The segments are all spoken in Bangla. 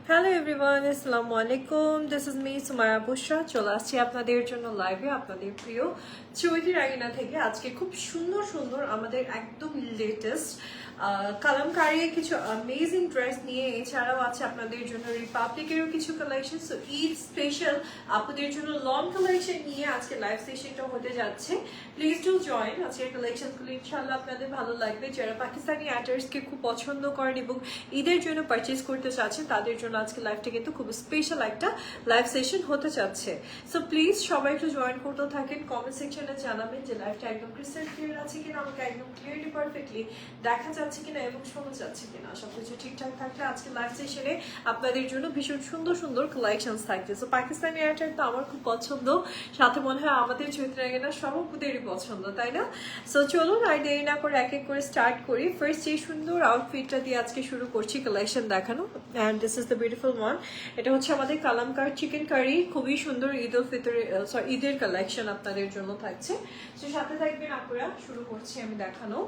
হ্যালো এভরিওয়ান, আসসালামু আলাইকুম। দিস ইজ মি সুমায়া বুশরা। চলে আসছি আপনাদের জন্য লাইভে, আপনাদের প্রিয় চৈতি রাগিনা থেকে। আজকে খুব সুন্দর সুন্দর আমাদের একদম লেটেস্ট কালামকারী কিছু অ্যামেজিং ড্রেস নিয়ে, এছাড়াও আছে আপনাদের জন্য রিপাবলিকেরও কিছু কালেকশন। সো ঈদ স্পেশাল আপনাদের জন্য লং কালেকশন নিয়ে আজকে লাইভ সেশনটা হতে যাচ্ছে। Please do join. আজকের কালেকশনগুলো ইনশাল্লাহ আপনাদের ভালো লাগবে। যারা পাকিস্তানি অ্যাটার্সকে খুব পছন্দ করেন এবং ঈদের জন্য পারচেজ করতে চাচ্ছেন, তাদের জন্য আজকে লাইভটা কিন্তু খুব স্পেশাল একটা লাইভ সেশন হতে যাচ্ছে। সো প্লিজ সবাই একটু জয়েন করতে থাকেন। কমেন্ট সেকশনে জানাবেন যে লাইভটা একদম ক্রিস্টাল ক্লিয়ার আছে কিনা, আমাকে একদম ক্লিয়ারলি পারফেক্টলি দেখা যাচ্ছে কিনা এবং শোনা যাচ্ছে কিনা। সবকিছু ঠিকঠাক থাকলে আজকে লাইভ সেশনে আপনাদের জন্য ভীষণ সুন্দর সুন্দর কালেকশনস থাকছে। সো পাকিস্তানি অ্যাটার তো আমার খুব পছন্দ, সাথে মনে হয় আমাদের চৈত্রাঙ্গনা সবদেরই পছন্দ, তাই না? সো চলুন আর দেরি না করে এক এক করে স্টার্ট করি। ফার্স্ট এই সুন্দর আউটফিটটা দিয়ে আজকে শুরু করছি কালেকশন দেখানো। And this is the beautiful one. এটা হচ্ছে আমাদের কালামকার চিকেন কারি, খুবই সুন্দর ঈদ উল ফিতরের ঈদের কালেকশন আপনাদের জন্য থাকছে। তো সাথে থাকবেন আপনারা। শুরু করছি আমি দেখানো।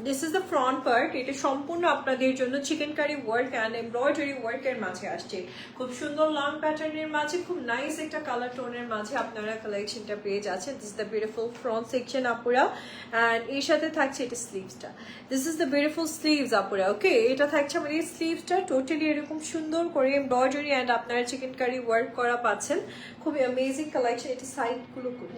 This is the front part. এটা সম্পূর্ণ আপনাদের জন্য chikankari work and embroidery ওয়ার্কের মাঝে আসছে। খুব সুন্দর লং প্যাটার্নের মাঝে, খুব নাইস একটা কালার টোনের মাঝে আপনারা কালেকশনটা পেয়ে যাচ্ছেন। This is the beautiful front section আপুরা। অ্যান্ড এর সাথে থাকছে এটা স্লিভসটা। This is the beautiful sleeves আপুরা। ওকে, এটা থাকছে আমাদের স্লিভসটা টোটালি এরকম সুন্দর করে এমব্রয়ডারি অ্যান্ড আপনারা চিকেন কারি ওয়ার্ক করা পাচ্ছেন। খুবই অ্যামেজিং কালেকশন। এটা সাইডগুলো করে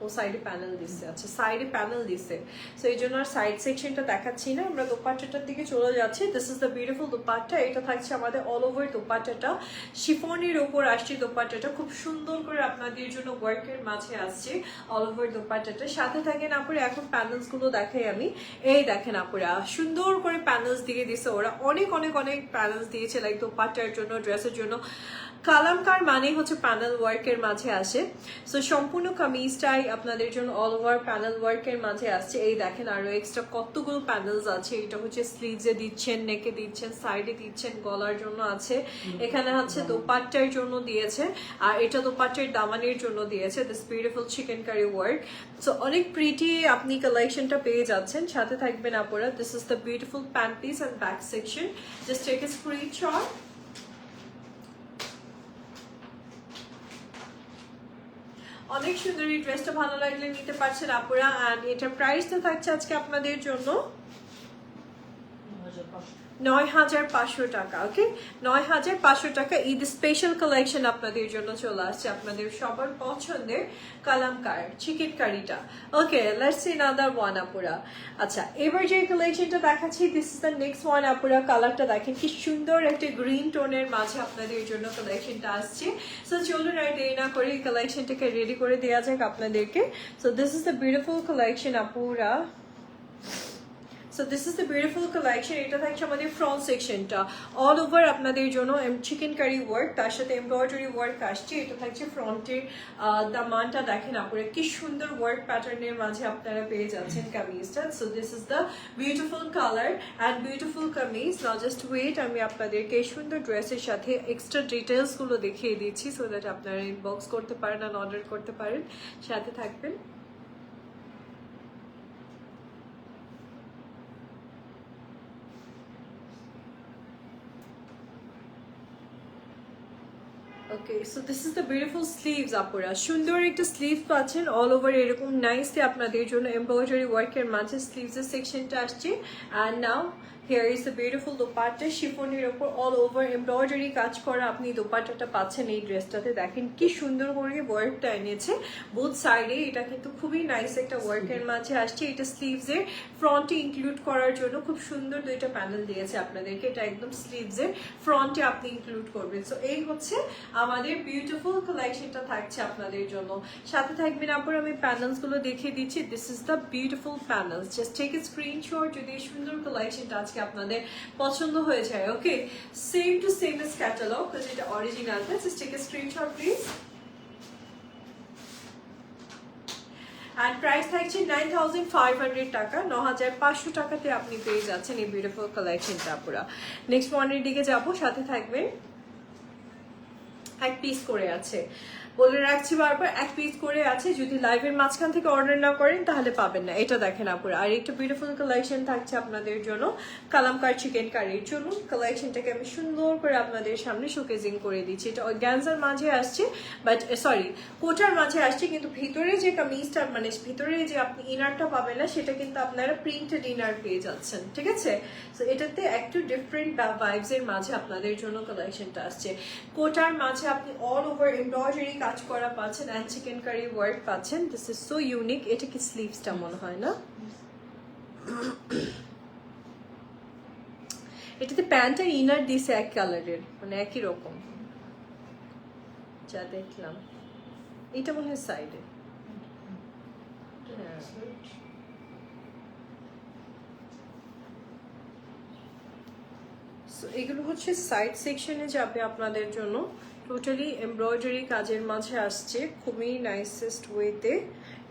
ও সাইডে প্যানেল দিচ্ছে। আচ্ছা, সাইডে প্যানেল দিচ্ছে। সো এই জন্য আর সাইড সেকশনটা দেখাচ্ছি না, আমরা দোপাট্টাটার দিকে চলে যাচ্ছি। This is the beautiful dupatta. এটা থাকছে আমাদের অল ওভার দোপাট্টাটা, শিফনের ওপর আসছে দোপাট্টাটা, খুব সুন্দর করে আপনাদের জন্য ওয়ার্কের মাঝে আসছে অল ওভার দোপাট্টাটা। সাথে থাকেন আপুরে। এখন প্যানেলস গুলো দেখাই আমি। এই দেখেন আপুরা, সুন্দর করে প্যানেলস দিয়ে দিছে ওরা, অনেক অনেক অনেক প্যানেলস দিয়েছে, লাইক দোপাট্টার জন্য, ড্রেসের জন্য। কালামকার মানে হচ্ছে প্যানেল ওয়ার্কের মাঝে আসে। সো সম্পূর্ণ কামিজটাই আপনাদের জন্য অল ওভার প্যানেল ওয়ার্কের মাঝে আসছে। এই দেখেন আরো এক্সট্রা কতগুলো প্যানেলস আছে। এটা হচ্ছে স্লিভসে দিচ্ছেন, নেকে দিচ্ছেন, সাইডে দিচ্ছেন, গলার জন্য আছে। এখানে হচ্ছে দোপাট্টার জন্য দিয়েছে, আর এটা দোপাট্টার দামানের জন্য দিয়েছে। This beautiful chikankari work. So অনেক প্রিটি আপনি কালেকশনটা পেয়ে যাচ্ছেন। সাথে থাকবেন আপনারা। This is the beautiful pant piece and back section. Just take a screenshot. অনেক সুন্দর। এই ড্রেসটা ভালো লাগলে নিতে পারছেন আপুরা। অ্যান্ড এটার প্রাইসটা থাকছে আজকে আপনাদের জন্য ৯,৫০০ টাকা। ওকে, ৯,৫০০ টাকা। ঈদ স্পেশাল কালেকশন আপনাদের জন্য চলে আসছে, আপনাদের সবার পছন্দের কালামকার চিকেন কারিটা। Okay, let's see another one আপুরা। আচ্ছা, এবার যে কালেকশনটা দেখাচ্ছি, this is the next one আপুরা। কালারটা দেখেন কি সুন্দর, একটা গ্রিন টোনের মাঝে আপনাদের জন্য কালেকশনটা আসছে। সো চলুন আর দেরি না করে এই কালেকশনটাকে রেডি করে দেওয়া যাক আপনাদেরকে। So this is the beautiful collection আপুরা। So this is the beautiful collection. এটা থাকছে আমাদের ফ্রন্ট সেকশনটা অল ওভার আপনাদের জন্য চিকেন কারি ওয়ার্ক, তার সাথে এমব্রয়ডারি ওয়ার্ক আসছে। এটা থাকছে ফ্রন্টের দামানটা দেখেন আপনারা, কি সুন্দর ওয়ার্ক প্যাটার্নের মাঝে আপনারা পেয়ে যাচ্ছেন কামিজটা। So this is the beautiful colour and beautiful kameez. Now just wait, আমি আপনাদেরকে এই সুন্দর ড্রেসের সাথে এক্সট্রা ডিটেলসগুলো দেখিয়ে দিচ্ছি, সো দ্যাট আপনারা ইনবক্স করতে পারেন আর অর্ডার করতে পারেন। সাথে থাকবেন। Okay, so this is the beautiful sleeves আপুরা। সুন্দর একটা স্লিভ পাচ্ছেন অল ওভার এরকম নাইসলি আপনাদের জন্য এমব্রয়ডারি ওয়ার্কের মাঝে স্লিভসের সেকশনটা আসছে। And now here is the beautiful dupatta, শিফনের ওপর অল ওভার এমব্রয়ডারি কাজ করা আপনি দোপাট্টাটা পাচ্ছেন এই ড্রেসটাতে। দেখেন কি সুন্দর করে ওয়ার্কটা এনেছে বোথ সাইডে। এটা কিন্তু খুবই নাইস একটা ওয়ার্কের মাঝে আসছে। এটা স্লিভসের ফ্রন্টে ইনক্লুড করার জন্য খুব সুন্দর দুইটা প্যানেল দিয়েছে আপনাদেরকে। এটা একদম স্লিভসের ফ্রন্টে আপনি ইনক্লুড করবেন। সো এই হচ্ছে আমাদের বিউটিফুল কালেকশনটা থাকছে আপনাদের জন্য। সাথে থাকবেন আপনারা। আমি প্যানেলস গুলো দেখিয়ে দিচ্ছি। This is the beautiful panels. Just take a screenshot যদি এই সুন্দর কালেকশনটা আজকে আপনাদের পছন্দ হয়ে যায়। Okay, same to same as catalogue, যেটা অরিজিনালটা। Just take a screenshot please. And price থাকছে ৯,৫০০ টাকা। ৯,৫০০ টাকাতে আপনি পেয়ে যাচ্ছেন এই বিউটিফুল কালেকশনটা পুরা। নেক্সট ওয়ানের দিকে যাবো, সাথে থাকবেন। এক পিস করে আছে। বলে রাখছি বারবার, এক পিস করে আছে, যদি লাইভের মাঝখান থেকে অর্ডার না করেন তাহলে পাবেন না। এটা দেখেন আপুরা, আর একটা বিউটিফুল কালেকশন থাকছে আপনাদের জন্য কালামকার চিকেন কারির জন্য। কালেকশনটাকে আমি সুন্দর করে আপনাদের সামনে শোকেজিং করে দিচ্ছি। এটা অর্গানজার মাঝে আসছে, বাট সরি কোটার মাঝে আসছে, কিন্তু ভিতরে যে কামিজটা মানে ভিতরে যে আপনি ইনারটা পাবেন না, সেটা কিন্তু আপনারা প্রিন্টেড ইনার পেয়ে যাচ্ছেন, ঠিক আছে? সো এটাতে একটু ডিফারেন্ট ভাইবস এর মাঝে আপনাদের জন্য কালেকশনটা আসছে। কোটার মাঝে আপনি অল ওভার এমব্রয়ডারি কাজ করা পাচ্ছেন অ্যান্ড চিকেন কারি ওয়ার্ক পাচ্ছেন। This is so unique. এটা কি স্লিভসটা মনে হয় না? এটাতে প্যান্ট আর ইনার দিছে এক কালারের, মানে একই রকম যা দেখলাম। এটা মনে হয় সাইডে। হ্যাঁ, এগুলো হচ্ছে সাইড সেকশনে যাবে আপনাদের জন্য। টোটালি এমব্রয়ডারি কাজের মাঝে আসছে, খুবই নাইসেস্ট ওয়েতে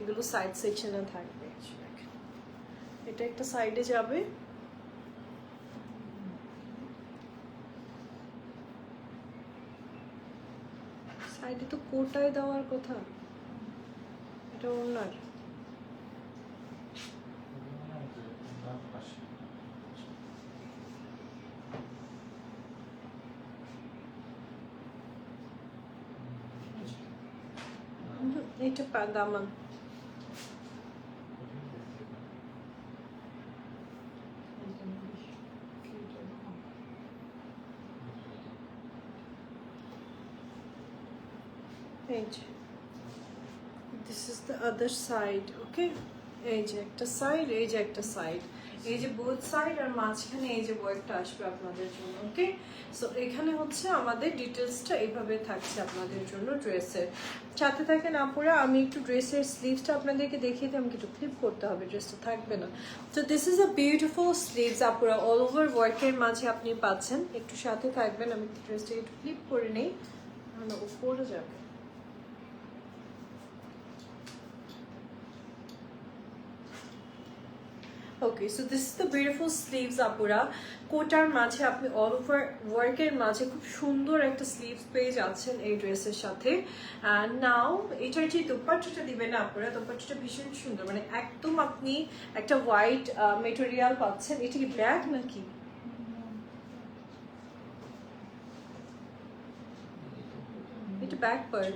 এগুলো সাইড সেকশনে থাকবে। এটা একটা সাইডে যাবে, সাইডে তো কোটায় দেওয়ার কথা, এটা ওনার। এটা দামান। This is the other side, okay? এই যে একটা সাইড, এই যে একটা সাইড, এই যে বোথ সাইড, আর মাঝখানে এই যে ওয়ার্কটা আসবে আপনাদের জন্য, ওকে? সো এখানে হচ্ছে আমাদের ডিটেলসটা এইভাবে থাকছে আপনাদের জন্য ড্রেসের সাথে। থাকেন আপুরা, আমি একটু ড্রেসের স্লিভসটা আপনাদেরকে দেখিয়ে দিই, আমাকে একটু ক্লিপ করতে হবে, ড্রেসটা থাকবে না। তো this is a beautiful sleeves আপুরা, অল ওভার ওয়ার্কের মাঝে আপনি পাচ্ছেন। একটু সাথে থাকবেন, আমি ড্রেসটা একটু ক্লিপ করে নেই, তাহলে উপরে যাবে। Okay, so this is the beautiful sleeves আপুরা। কোটার মাঝে আপনি অল ওভার ওয়ার্কের মাঝে খুব সুন্দর একটা স্লিভস পেয়ে যাচ্ছেন এই ড্রেসের সাথে। নাও এটার যে দোপাট্টাটা দিবেন আপুরা, দোপাট্টাটা ভীষণ সুন্দর, মানে একদম আপনি একটা হোয়াইট মেটেরিয়াল পাচ্ছেন। এটা কি ব্ল্যাক নাকি? এটা back part.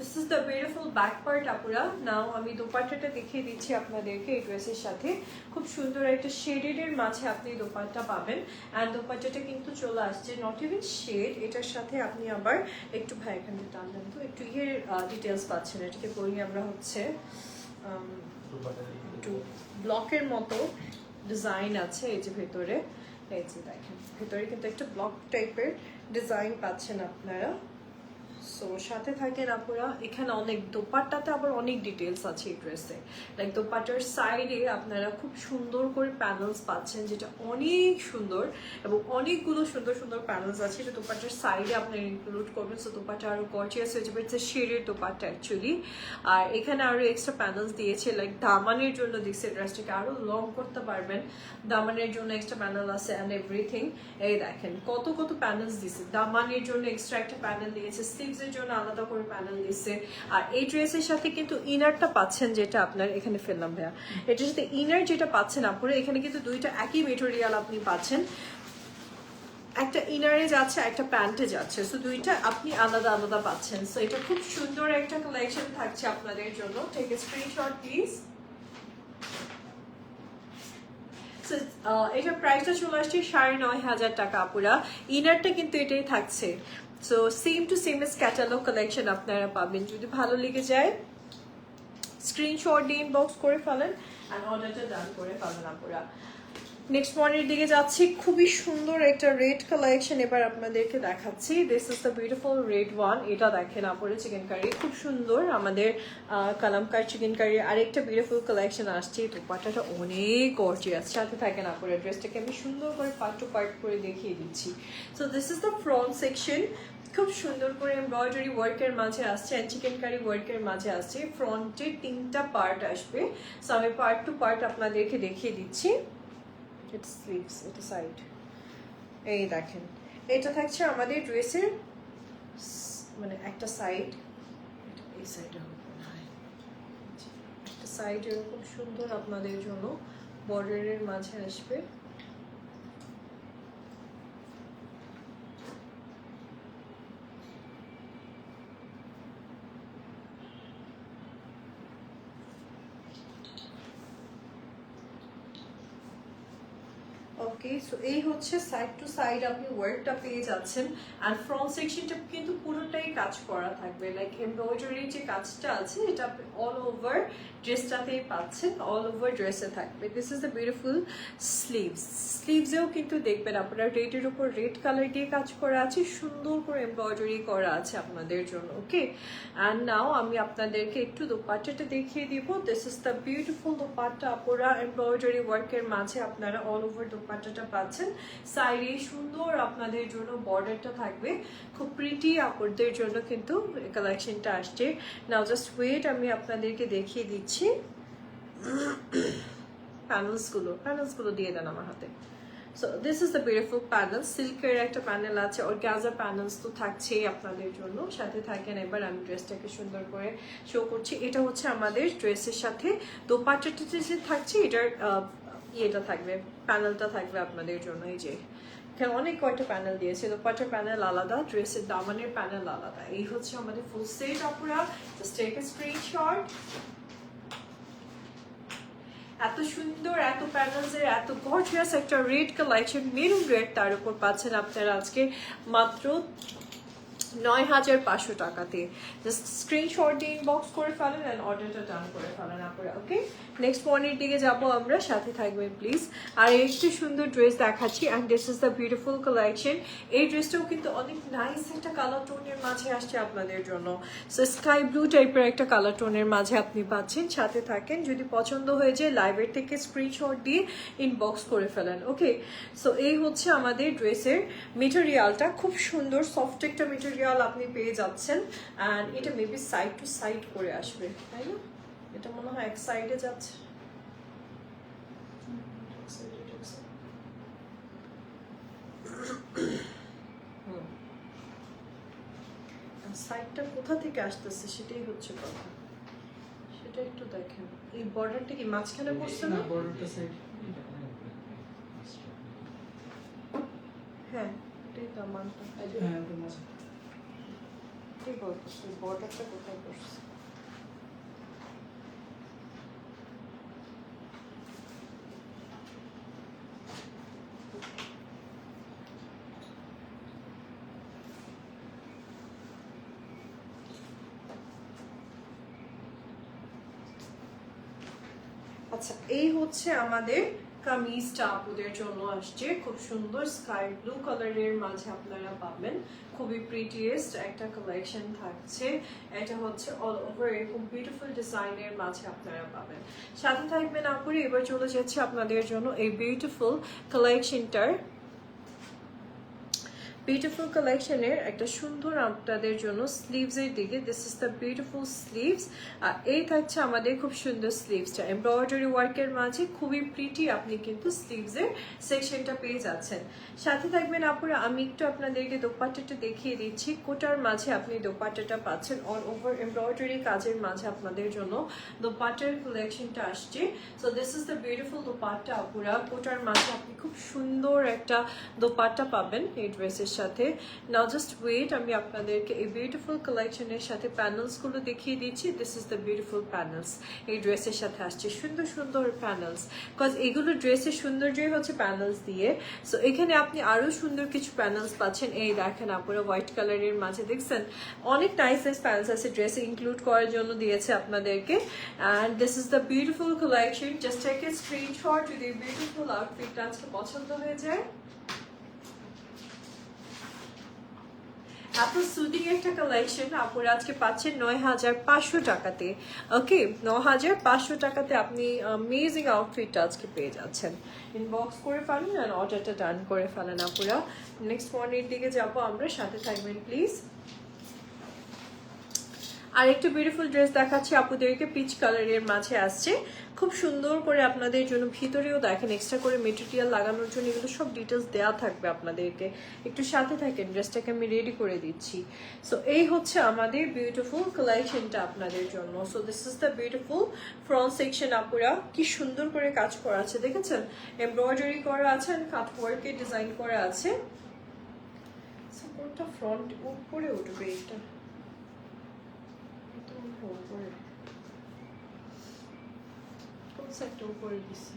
This is the beautiful back part আপুরা। নাও আমি দোপাট্টাটা দেখিয়ে দিচ্ছি আপনাদেরকে এই ড্রেসের সাথে। খুব সুন্দর একটা শেডের মাঝে আপনি দোপাট্টা পাবেন, অ্যান্ড দোপাট্টাটা কিন্তু চলে আসছে নট ইভেন শেড, এটার সাথে আপনি আবার একটু ভাই এখানে টানলেন তো একটু ইয়ের ডিটেলস পাচ্ছেন। এটাকে বলি আমরা হচ্ছে একটু ব্লকের মতো ডিজাইন আছে এই যে ভেতরে, এই যে দেখেন ভেতরে কিন্তু একটা ব্লক টাইপের ডিজাইন পাচ্ছেন আপনারা। সো সাথে থাকেন আপুরা। এখানে অনেক দোপাট্টাতে আবার অনেক ডিটেলস আছে এই ড্রেসে, লাইক দোপাট্টার সাইডে আপনারা খুব সুন্দর করে প্যানেলস পাচ্ছেন, যেটা অনেক সুন্দর, এবং অনেকগুলো সুন্দর সুন্দর প্যানেলস আছে, এটা দোপাট্টার সাইডে আপনারা ইনক্লুড করবেন। সো দোপাট্টা আরো গর্জিয়াস হয়ে যাবে, ইটস শেডের দোপাট্টা অ্যাকচুয়ালি। আর এখানে আরো এক্সট্রা প্যানেলস দিয়েছে, লাইক দামানের জন্য দিচ্ছে, ড্রেসটাকে আরো লং করতে পারবেন, দামানের জন্য এক্সট্রা প্যানেল আছে অ্যান্ড এভরিথিং। এই দেখেন কত কত প্যানেলস দিচ্ছে, দামানের জন্য এক্সট্রা একটা প্যানেল দিয়েছে, স্লিভসের জন্য আলাদা করে প্যানেল দিচ্ছে। আর এই ড্রেসের সাথে কিন্তু ইনারটা পাচ্ছেন, যেটা আপনার এখানে ফেললাম ভাইয়া, এটার সাথে ইনার যেটা পাচ্ছেন আপনারা, এখানে কিন্তু দুইটা একই মেটেরিয়াল আপনি পাচ্ছেন, একটা ইনারে যাচ্ছে একটা প্যান্টে যাচ্ছে, সো দুইটা আপনি আলাদা আলাদা পাচ্ছেন। সো এটা খুব সুন্দর একটা কালেকশন থাকছে আপনাদের জন্য। Take a screenshot please. এটার প্রাইসটা চলে আসছে ৯,৫০০ টাকা আপুরা। ইনারটা কিন্তু এটাই থাকছে। So same to same as catalogue collection আপনারা পাবেন। যদি ভালো লেগে যায় স্ক্রিনশট দিয়ে ইনবক্স করে ফেলেন আর অর্ডারটা ডান করে ফেলেন আপুরা। নেক্সট ওয়ানের দিকে যাচ্ছি, খুবই সুন্দর একটা রেড কালেকশন এবার আপনাদেরকে দেখাচ্ছি। This is the beautiful red one. এটা দেখেন আপুরে চিকেন কারি খুব সুন্দর, আমাদের কালামকার চিকেন কারির আরেকটা বিউটিফুল কালেকশন আসছে। দোপাট্টাটা অনেক গর্জিয়াস, সাথে থাকেন আপুরে। ড্রেসটাকে আমি সুন্দর করে পার্ট টু পার্ট করে দেখিয়ে দিচ্ছি। So this is the front section, খুব সুন্দর করে এমব্রয়ডারি ওয়ার্কের মাঝে আসছে অ্যান্ড চিকেন কারি ওয়ার্কের মাঝে আসছে। ফ্রন্টে 3টা পার্ট আসবে, সো আমি পার্ট টু পার্ট আপনাদেরকে দেখিয়ে দিচ্ছি। এটা স্লিভস, এটা সাইড, এই দেখেন এটা থাকছে আমাদের ড্রেসের মানে একটা সাইড, এই সাইডে হবে মনে হয়, একটা সাইড এরকম সুন্দর আপনাদের জন্য বর্ডারের মাঝে আসবে। ওকে, সো এই হচ্ছে সাইড টু সাইড আপনি ওয়ার্কটা পেয়ে যাচ্ছেন। আর ফ্রন্ট সেকশনটা কিন্তু পুরোটাই কাজ করা থাকবে, লাইক এমব্রয়ডারি যে কাজটা আছে এটা আপনি অল ওভার ড্রেসটাতেই পাচ্ছেন, অল ওভার ড্রেসে থাকবে। This is the beautiful sleeves. স্লিভসেও কিন্তু দেখবেন আপনারা রেডের উপর রেড কালার দিয়ে কাজ করা আছে, সুন্দর করে এমব্রয়ডারি করা আছে আপনাদের জন্য। ওকে, অ্যান্ড নাও আমি আপনাদেরকে একটু দোপাট্টাটা দেখিয়ে দিব। This is the beautiful dupatta, আপুরা এমব্রয়ডারি ওয়ার্কের মাঝে আপনারা অল ওভার দোপাট্টাটা পাচ্ছেন। সাইডে সুন্দর আপনাদের জন্য বর্ডারটা থাকবে, খুব প্রিটি আপুরদের জন্য কিন্তু কালেকশনটা আসছে। নাও জাস্ট ওয়েট, আমি আপনাদেরকে দেখিয়ে দিচ্ছি প্যানেলসগুলো দিয়ে দেন আমার হাতে। So this is the beautiful panel, সিল্কের একটা প্যানেল আছে, অর্গানজা প্যানেলস তো থাকছেই আপনাদের জন্য। সাথে থাকেন, এবার আমি ড্রেসটাকে সুন্দর করে শো করছি। এটা হচ্ছে আমাদের ড্রেসের সাথে দোপাট্টাটা যে থাকছে এটার ইয়েটা থাকবে, প্যানেলটা থাকবে আপনাদের জন্য। এই যে এখানে অনেক কয়টা প্যানেল দিয়েছে, দোপাট্টার প্যানেল আলাদা, ড্রেসের দামানের প্যানেল আলাদা। এই হচ্ছে আমাদের ফুল সেট আপুরা। Just take a screenshot. এত সুন্দর, এত প্যানেলসের, এত গর্জিয়াস একটা রেড কালেকশন, মেরুন রেড, তার উপর পাচ্ছেন আপনারা আজকে মাত্র ৯,৫০০ টাকাতে। জাস্ট স্ক্রিনশট দিয়ে ইনবক্স করে ফেলেন অ্যান্ড অর্ডারটা ডান করে ফেলেন আপনারা। ওকে, নেক্সট পয়েন্টের দিকে যাবো আমরা, সাথে থাকবেন প্লিজ। আর একটু সুন্দর ড্রেস দেখাচ্ছি, and this is the beautiful collection. এই ড্রেসটাও কিন্তু অনেক নাইস একটা কালার টোনের মাঝে আসছে আপনাদের জন্য। সো স্কাই ব্লু টাইপের একটা কালার টোনের মাঝে আপনি পাচ্ছেন। সাথে থাকেন, যদি পছন্দ হয়ে যায় লাইভের থেকে স্ক্রিনশট দিয়ে ইনবক্স করে ফেলেন। ওকে, সো এই হচ্ছে আমাদের ড্রেসের মেটেরিয়ালটা, খুব সুন্দর সফট একটা মেটেরিয়াল আপনি পেয়ে যাচ্ছেন। অ্যান্ড এটা মেবি সাইড টু সাইড করে আসবে, তাই না? এটা মনে হয় এক সাইডে যাচ্ছে। সাইডটা কোথা থেকে আসতেছে সেটাই হচ্ছে কথা, সেটা একটু দেখেন। এই বর্ডারটা কি মাঝখানে পড়ছে না? বর্ডারটা সাইড, হ্যাঁ এটাই তো মানটা। হ্যাঁ ওটা মাঝে। ঠিক বলতেছে, বর্ডারটা কোথায় পড়ছে? আচ্ছা, এই হচ্ছে আমাদের কামিজটা আপুদের জন্য আসছে, খুব সুন্দর স্কাই ব্লু কালারের মাঝে আপনারা পাবেন। খুবই প্রিটিয়েস্ট একটা কালেকশন থাকছে। এটা হচ্ছে অল ওভার এরকম বিউটিফুল ডিজাইনের মাঝে আপনারা পাবেন। সাথে থাকবেন আপুরে। এবার চলে যাচ্ছে আপনাদের জন্য এই বিউটিফুল কালেকশনটার, বিউটিফুল কালেকশনের একটা সুন্দর আপনাদের জন্য স্লিভসের দিকে। This is the beautiful sleeves. আর এই থাকছে আমাদের খুব সুন্দর স্লিভসটা, এমব্রয়ডারি ওয়ার্কের মাঝে খুবই প্রিটি আপনি কিন্তু স্লিভসের সেকশনটা পেয়ে যাচ্ছেন। সাথে থাকবেন আপুরা, আমি একটু আপনাদেরকে দোপাট্টাটা দেখিয়ে দিচ্ছি। কোটার মাঝে আপনি দোপাট্টাটা পাচ্ছেন, অল ওভার এমব্রয়ডারি কাজের মাঝে আপনাদের জন্য দোপাট্টার কালেকশনটা আসছে। So this is the beautiful dupatta আপুরা। কোটার মাঝে আপনি খুব সুন্দর একটা দোপাট্টা পাবেন এই ড্রেসের সাথে। নাও জাস্ট ওয়েট, আমি আপনাদেরকে এই বিউটিফুল কালেকশনের সাথে প্যানেলসগুলো দেখিয়ে দিচ্ছি। This is the beautiful panels, এই ড্রেসের সাথে আসছে সুন্দর সুন্দর প্যানেলস, বিকজ এগুলো ড্রেসের সৌন্দর্যই হচ্ছে প্যানেলস দিয়ে। সো এখানে আপনি আরো সুন্দর কিছু প্যানেলস পাচ্ছেন। এই দেখেন আপনারা হোয়াইট কালারের মাঝে দেখছেন, অনেক নাইস নাইস প্যানেলস আছে, ড্রেসে ইনক্লুড করার জন্য দিয়েছে আপনাদেরকে। And this is the beautiful collection. Just take a screenshot যদি বিউটিফুল আউটফিটটা আজকে পছন্দ হয়ে যায়। এত সুদিং একটা কালেকশন আপুরা আজকে পাচ্ছেন ৯,৫০০ টাকাতে। ওকে, ৯,৫০০ টাকাতে আপনি অ্যামেজিং আউটফিটটা আজকে পেয়ে যাচ্ছেন। ইনবক্স করে ফেলেন আর অর্ডারটা ডান করে ফেলেন আপুরা। নেক্সট পয়েন্টের দিকে যাবো আমরা, সাথে থাকবেন প্লিজ। আর একটা বিউটিফুল ড্রেস দেখাচ্ছি আপুদেরকে, পিচ কালারের মাঝে আসছে, খুব সুন্দর করে আপনাদের জন্য। ভিতরেও দেখেন এক্সট্রা করে মেটেরিয়াল লাগানোর জন্য, এগুলো সব ডিটেলস দেওয়া থাকবে আপনাদেরকে, একটু সাথে থাকেন, ড্রেসটাকে আমি রেডি করে দিচ্ছি। সো এই হচ্ছে আমাদের বিউটিফুল কালেকশনটা আপনাদের জন্য। So this is the beautiful front section. আপুরা কি সুন্দর করে কাজ করা আছে দেখেছেন, এমব্রয়ডারি করা আছে, কাট ওয়ার্কে ডিজাইন করা আছে। কোনটা ফ্রন্ট উপরে উঠবে, এটা উপরে, কোন সাইডটা উপরে দিচ্ছে,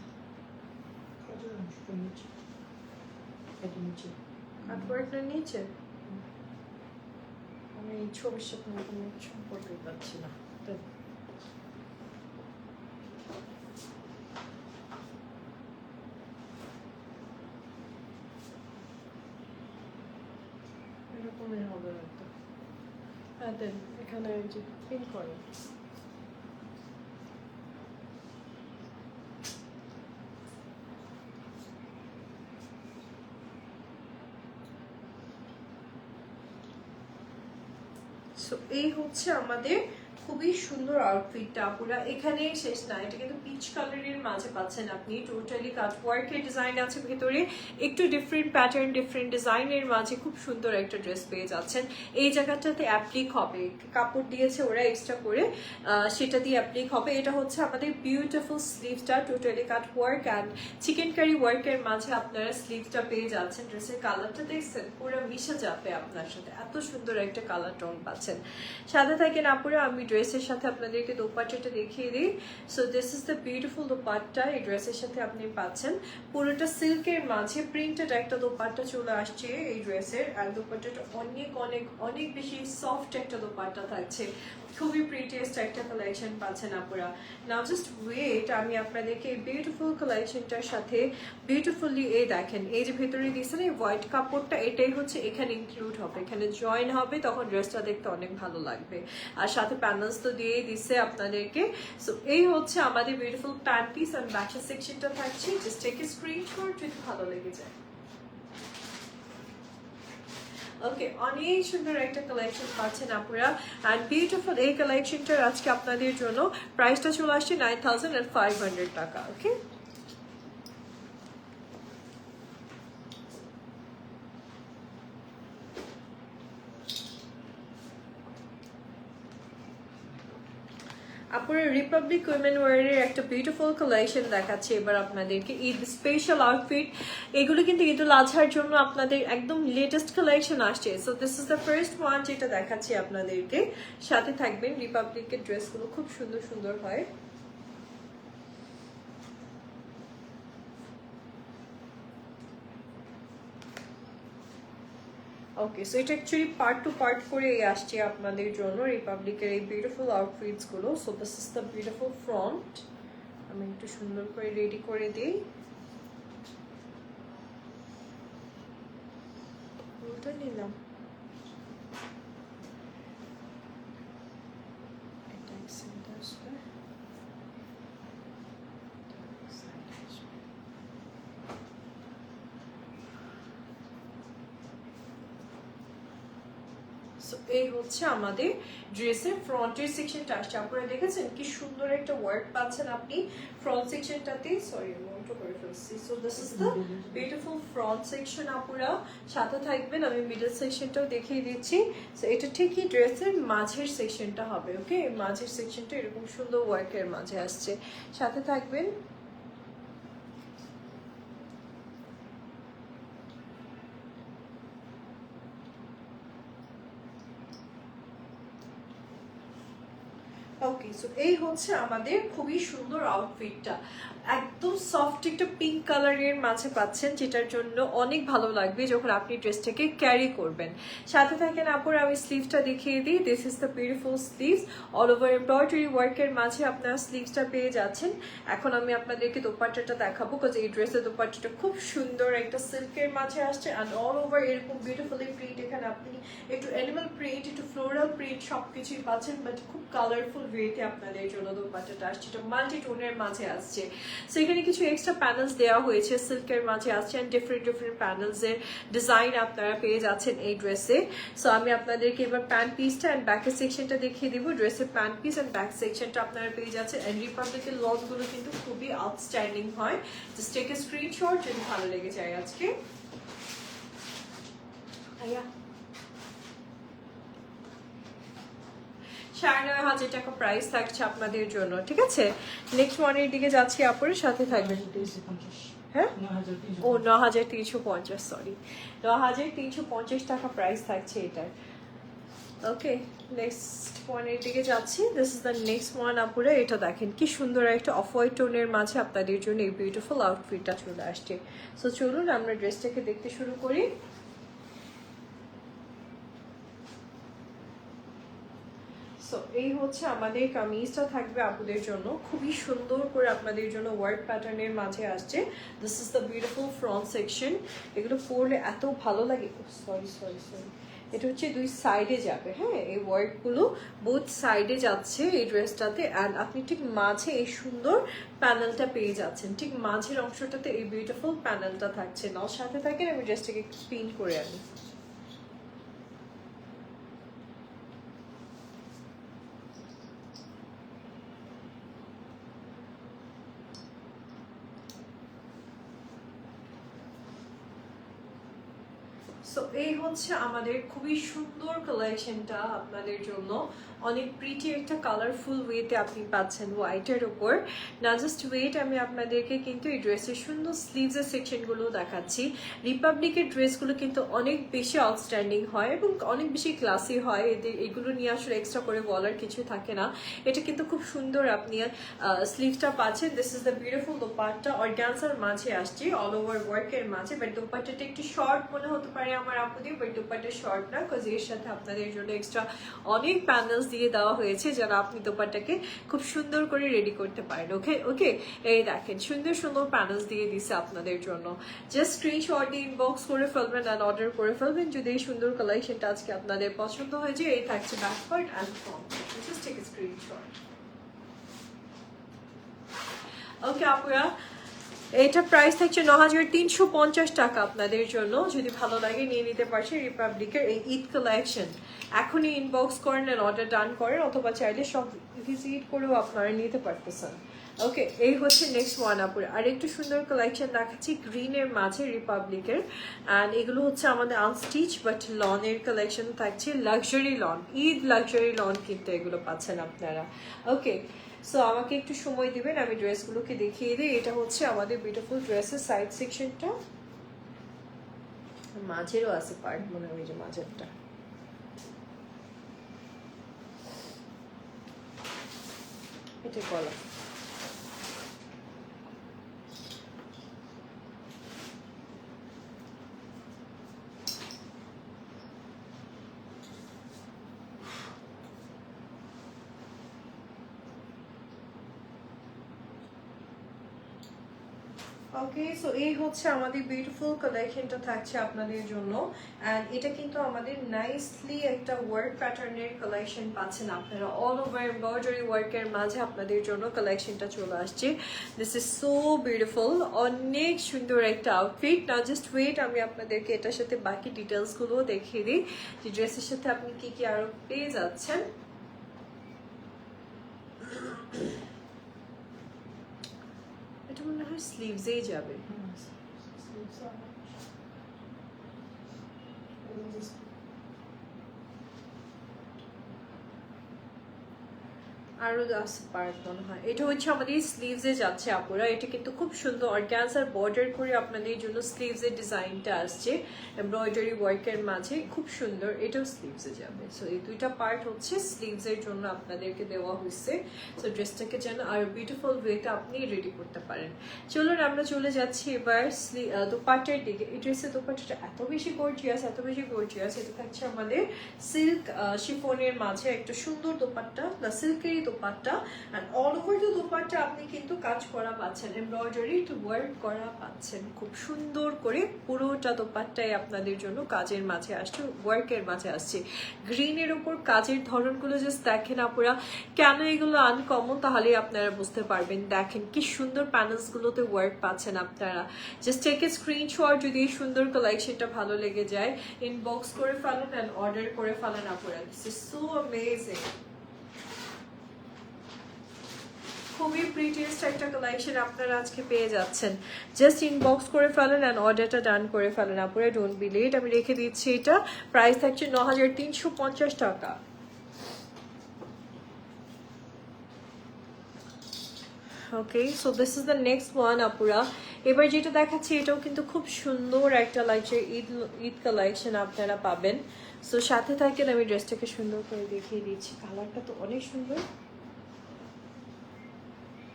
কাটওয়ার্কটা নিচে। আমি এই ছবির সাথে কোনো সম্পর্ক পাচ্ছি না। এরকমই হবে হয়তো। হ্যাঁ দেন, এখানে যে পিন করে। সো এই হচ্ছে আমাদের খুবই সুন্দর আউটফিটটা। আপুরা এখানে শেষ না, এটা কিন্তু পিচ কালারের মাঝে পাচ্ছেন আপনি, টোটালি কাট ওয়ার্কের ডিজাইন আছে ভেতরে, একটু ডিফারেন্ট প্যাটার্ন ডিফারেন্ট ডিজাইনের মাঝে খুব সুন্দর একটা ড্রেস পেয়ে যাচ্ছেন। এই জায়গাটাতে অ্যাপ্লিক হবে, কাপড় দিয়েছে ওরা এক্সট্রা করে, সেটা দিয়ে অ্যাপ্লিক হবে। এটা হচ্ছে আমাদের বিউটিফুল স্লিভসটা, totally cut work and chikankari ওয়ার্কের মাঝে আপনারা স্লিভসটা পেয়ে যাচ্ছেন। ড্রেসের কালারটা দেখছেন, পুরো মিশে যাবে আপনার সাথে, এত সুন্দর একটা কালার টোন পাচ্ছেন। সাথে থাকেন আপুরা, আমি ড্রেসের সাথে আপনাদেরকে দোপাট্টাটা দেখিয়ে দিই। So this is the beautiful dupatta, এই ড্রেসের সাথে আপনি পাচ্ছেন পুরোটা সিল্কের মাঝে প্রিন্টেড একটা দোপাট্টা চলে আসছে এই ড্রেসের। আর দোপাট্টাটা অনেক অনেক অনেক বেশি সফট একটা দোপাট্টা থাকছে, খুবই প্রিটিয়েস্ট একটা কালেকশন পাচ্ছেন আপুরা। নাও জাস্ট ওয়েট, আমি আপনাদেরকে এই বিউটিফুল কালেকশনটার সাথে বিউটিফুলি এই দেখেন, এই যে ভেতরে দিয়েছেন এই হোয়াইট কাপড়টা, এটাই হচ্ছে এখানে ইনক্লুড হবে, এখানে জয়েন হবে, তখন ড্রেসটা দেখতে অনেক ভালো লাগবে। আর সাথে প্যানেলস তো দিয়েই দিচ্ছে আপনাদেরকে। সো এই হচ্ছে আমাদের বিউটিফুল প্যান্ট পিস আর ব্যাকের সেকশনটা থাকছে। জাস্ট টেক এ স্ক্রিনশট যদি ভালো লেগে যায়। ওকে, অনেক সুন্দর একটা কালেকশন পাচ্ছেন আপুরা, অ্যান্ড বিউটিফুল এই কালেকশনটার আজকে আপনাদের জন্য প্রাইসটা চলে আসছে 9500 টাকা। ওকে, আপুরা রিপাবলিক উইমেন ওয়ারের একটা বিউটিফুল কালেকশন দেখাচ্ছে এবার আপনাদেরকে, ঈদ স্পেশাল আউটফিট। এগুলো কিন্তু ঈদুল আজহার জন্য আপনাদের একদম লেটেস্ট কালেকশন আসছে। So this is the first one যেটা দেখাচ্ছি আপনাদেরকে। সাথে থাকবেন, রিপাবলিকের ড্রেসগুলো খুব সুন্দর সুন্দর হয়। ওকে, সো এটা অ্যাকচুয়ালি পার্ট টু পার্ট করে আসছে আপনাদের জন্য রিপাবলিকের এই বিউটিফুল আউটফিটস গুলো। So this is the beautiful front, আমি একটু সুন্দর করে রেডি করে দিই। ওটা নিলাম, এটা সেন্টার আসবে। এই হচ্ছে আমাদের ড্রেসের ফ্রন্টের সেকশনটা আসছে। আপনারা দেখেছেন কি সুন্দর একটা ওয়ার্ক পাচ্ছেন আপনি ফ্রন্ট সেকশনটাতে। সরি, মনটা করে ফেলছি। So this is the beautiful front section আপুরা। সাথে থাকবেন, আমি মিডল সেকশনটাও দেখিয়ে দিচ্ছি। সো এটা ঠিকই ড্রেসের মাঝের সেকশনটা হবে। ওকে, মাঝের সেকশনটা এরকম সুন্দর ওয়ার্কের মাঝে আসছে। সাথে থাকবেন। ওকে, সো এই হচ্ছে আমাদের খুবই সুন্দর আউটফিটটা, একদম সফট একটা পিঙ্ক কালারের মাঝে পাচ্ছেন, যেটার জন্য অনেক ভালো লাগবে যখন আপনি ড্রেসটাকে ক্যারি করবেন। সাথে থাকেন আপুর, আমি স্লিভসটা দেখিয়ে দিই। This is the beautiful sleeves, all over embroidery ওয়ার্কের মাঝে আপনারা স্লিভসটা পেয়ে যাচ্ছেন। এখন আমি আপনাদেরকে দোপাট্টাটা দেখাবো, বিকজ এই ড্রেসের দোপাট্টাটা খুব সুন্দর একটা সিল্কের মাঝে আসছে, অ্যান্ড অল ওভার এরকম বিউটিফুলি প্রিন্ট। এখানে আপনি একটু অ্যানিমাল প্রিন্ট, একটু ফ্লোরাল প্রিন্ট সবকিছুই পাচ্ছেন, বাট খুব কালারফুল ওয়েতে আপনাদের জন্য দোপাট্টাটা আসছে। এটা মাল্টি টোনের মাঝে আসছে। সো এখানে এখানে কিছু এক্সট্রা প্যানেলস দেওয়া হয়েছে সিল্কের মাঝে আসছে, অ্যান্ড ডিফারেন্ট ডিফারেন্ট প্যানেলসের ডিজাইন আপনারা পেয়ে যাচ্ছেন এই ড্রেসে। সো আমি আপনাদেরকে এবার প্যান্ট পিসটা অ্যান্ড ব্যাকের সেকশনটা দেখিয়ে দিব। ড্রেসের প্যান্ট পিস অ্যান্ড ব্যাক সেকশনটা আপনারা পেয়ে যাচ্ছেন। অ্যান্ড রিপাবলিকের লনগুলো কিন্তু খুবই আউটস্ট্যান্ডিং হয়। জাস্ট টেক এ স্ক্রিনশট যদি ভালো লেগে যায় আজকে। ৯,৫০০ টাকা প্রাইস থাকছে আপনাদের জন্য, ঠিক আছে। নেক্সট ওয়ানের দিকে যাচ্ছি, আপুরের সাথে থাকবেন। হ্যাঁ, ও ৯,৩৫০, সরি ৯,৩৫০ টাকা প্রাইস থাকছে এটার। ওকে, নেক্সট ওয়ানের দিকে যাচ্ছি। This is the next one আপুরে। এটা দেখেন কি সুন্দর একটা অফ হোয়াইট টোনের মাঝে আপনাদের জন্য এই বিউটিফুল আউটফিটটা চলে আসছে। সো চলুন আমরা ড্রেসটাকে দেখতে শুরু করি। সো এই হচ্ছে আমাদের কামিজটা থাকবে আপুদের জন্য, খুবই সুন্দর করে আপনাদের জন্য ওয়ার্ক প্যাটার্নের মাঝে আসছে। This is the beautiful front section. এগুলো পরলে এত ভালো লাগে। সরি সরি সরি, এটা হচ্ছে দুই সাইডে যাবে। হ্যাঁ, এই ওয়ার্কগুলো বোথ সাইডে যাচ্ছে এই ড্রেসটাতে। অ্যান্ড আপনি ঠিক মাঝে এই সুন্দর প্যানেলটা পেয়ে যাচ্ছেন, ঠিক মাঝের অংশটাতে এই বিউটিফুল প্যানেলটা থাকছে। নাও সাথে থাকেন, আমি ড্রেসটাকে পিন করে আনি। সো এই হচ্ছে আমাদের খুবই সুন্দর কালেকশনটা আপনাদের জন্য। অনেক প্রিটি একটা কালারফুল ওয়েতে আপনি পাচ্ছেন হোয়াইটের উপর। না জাস্ট ওয়েট, আমি আপনাদেরকে কিন্তু এই ড্রেসের সুন্দর স্লিভসের সেকশনগুলো দেখাচ্ছি। রিপাবলিকের ড্রেসগুলো কিন্তু অনেক বেশি আউটস্ট্যান্ডিং হয় এবং অনেক বেশি ক্লাসি হয়। এগুলো নিয়ে আসলে এক্সট্রা করে বলার কিছু থাকে না। এটা কিন্তু খুব সুন্দর আপনি স্লিভসটা পাচ্ছেন। This is the beautiful dupatta, organza মাঝে আসছে, অল ওভার ওয়ার্কের মাঝে। বাট দোপাট্টাটা একটু শর্ট মনে হতে পারে আমার আপুদের, বাট দোপাট্টা শর্ট না, বিকজ এর সাথে আপনাদের জন্য এক্সট্রা অনেক প্যানেলস দিয়ে দেওয়া হয়েছে যারা আপনি দোপাট্টাকে খুব সুন্দর করে রেডি করতে পারেন। ওকে ওকে, এই দেখেন সুন্দর সুন্দর প্যানেলস দিয়ে দিচ্ছে আপনাদের জন্য। জাস্ট স্ক্রিনশট দিয়ে ইনবক্স করে ফেলবেন অ্যান্ড অর্ডার করে ফেলবেন যদি এই সুন্দর কালেকশনটা আজকে আপনাদের পছন্দ হয়েছে। এই থাকছে back part and front. Just take a screenshot. Okay আপুরা, এটা প্রাইস থাকছে ৯,৩৫০ টাকা আপনাদের জন্য। যদি ভালো লাগে নিয়ে নিতে পারছে রিপাবলিকের এই ঈদ কালেকশন। এখনই ইনবক্স করেন আর অর্ডার ডান করেন, অথবা চাইলে সব ভিজিট করেও আপনারা নিতে পারতেছেন। ওকে, এই হচ্ছে নেক্সট ওয়ান আপুর। আর একটু সুন্দর কালেকশন দেখাচ্ছি গ্রিনের মাঝে রিপাবলিকের। অ্যান্ড এগুলো হচ্ছে আমাদের আনস্টিচ বাট লনের কালেকশন থাকছে, luxury loan, Eid luxury loan কিন্তু এগুলো পাচ্ছেন আপনারা। ওকে, সো আমাকে একটু সময় দিবেন, আমি ড্রেসগুলোকে দেখিয়ে দিই। এটা হচ্ছে আমাদের বিউটিফুল ড্রেসের সাইড সেকশনটা, মাঝেরও আছে পার্ট মনে হয়, যে মাঝেরটা। এটা গলা। ওকে, সো এই হচ্ছে আমাদের বিউটিফুল কালেকশনটা থাকছে আপনাদের জন্য। অ্যান্ড এটা কিন্তু আমাদের নাইসলি একটা ওয়ার্ক প্যাটার্নের কালেকশন পাচ্ছেন আপনারা, অল ওভার এমব্রয়ডারি ওয়ার্কের মাঝে আপনাদের জন্য কালেকশনটা চলে আসছে। দিস ইজ সো বিউটিফুল, অনেক সুন্দর একটা আউটফিট। না জাস্ট ওয়েট, আমি আপনাদেরকে এটার সাথে বাকি ডিটেলসগুলো দেখিয়ে দিই যে ড্রেসের সাথে আপনি কি কি আরো পেয়ে যাচ্ছেন। এটা মনে হয় স্লিভসেই যাবে। আরো আছে পার্ট মনে হয়। এটা হচ্ছে আমাদের স্লিভসে যাচ্ছে আপুরা। এটা কিন্তু খুব সুন্দর অর্গানজার বর্ডার করে আপনাদের জন্য স্লিভসের ডিজাইনটা আসছে এমব্রয়ডারি ওয়ার্কের মাঝে, খুব সুন্দর। এটাও স্লিভসে যাবে। সো এই দুইটা পার্ট হচ্ছে স্লিভসের জন্য আপনাদেরকে দেওয়া হয়েছে। সো ড্রেসটাকে যেন আর বিউটিফুল ওয়েতে আপনি রেডি করতে পারেন। চলুন আমরা চলে যাচ্ছি এবার দোপাট্টার দিকে। এই ড্রেসের দোপাট্টাটা এত বেশি গর্জিয়াস, এত বেশি গর্জিয়াস। এটা থাকছে আমাদের সিল্ক শিফনের মাঝে একটা সুন্দর দোপাট্টা, সিল্কেরই dupatta, and all over the dupatta আপনি কিন্তু কাজ করা পাচ্ছেন, এমব্রয়ডারি টু ওয়ার্ক করা পাচ্ছেন। খুব সুন্দর করে পুরোটা দোপাট্টাই আপনাদের জন্য কাজের মাঝে আসছে, ওয়ার্কের মাঝে আসছে। গ্রিনের উপর কাজের ধরনগুলো জাস্ট দেখেন আপুরা, কেন এগুলো আনকমন তাহলে আপনারা বুঝতে পারবেন। দেখেন কি সুন্দর প্যানেলসগুলোতে ওয়ার্ক পাচ্ছেন আপনারা। জাস্ট টেক এ স্ক্রিনশট যদি এই সুন্দর কালেকশনটা ভালো লেগে যায়, ইনবক্স করে ফেলেন এন্ড অর্ডার করে ফেলেন আপুরা। দিস ইজ সো অ্যামেজিং, খুবই প্রিটিয়েস্ট একটা কালেকশন আপনারা আজকে পেয়ে যাচ্ছেন। জাস্ট ইনবক্স করে ফেলেন অ্যান্ড অর্ডারটা ডান করে ফেলেন আপুরা, ডোন্ট বি লেট। আমি রেখে দিচ্ছি, এটা প্রাইস থাকছে 9350 টাকা। Okay, so this is the next one আপুরা। এবার যেটা দেখাচ্ছি এটাও কিন্তু খুব সুন্দর একটা লাগছে, ঈদ কালেকশন আপনারা পাবেন। সো সাথে থাকেন, আমি ড্রেসটাকে সুন্দর করে দেখিয়ে দিচ্ছি। কালারটা তো অনেক সুন্দর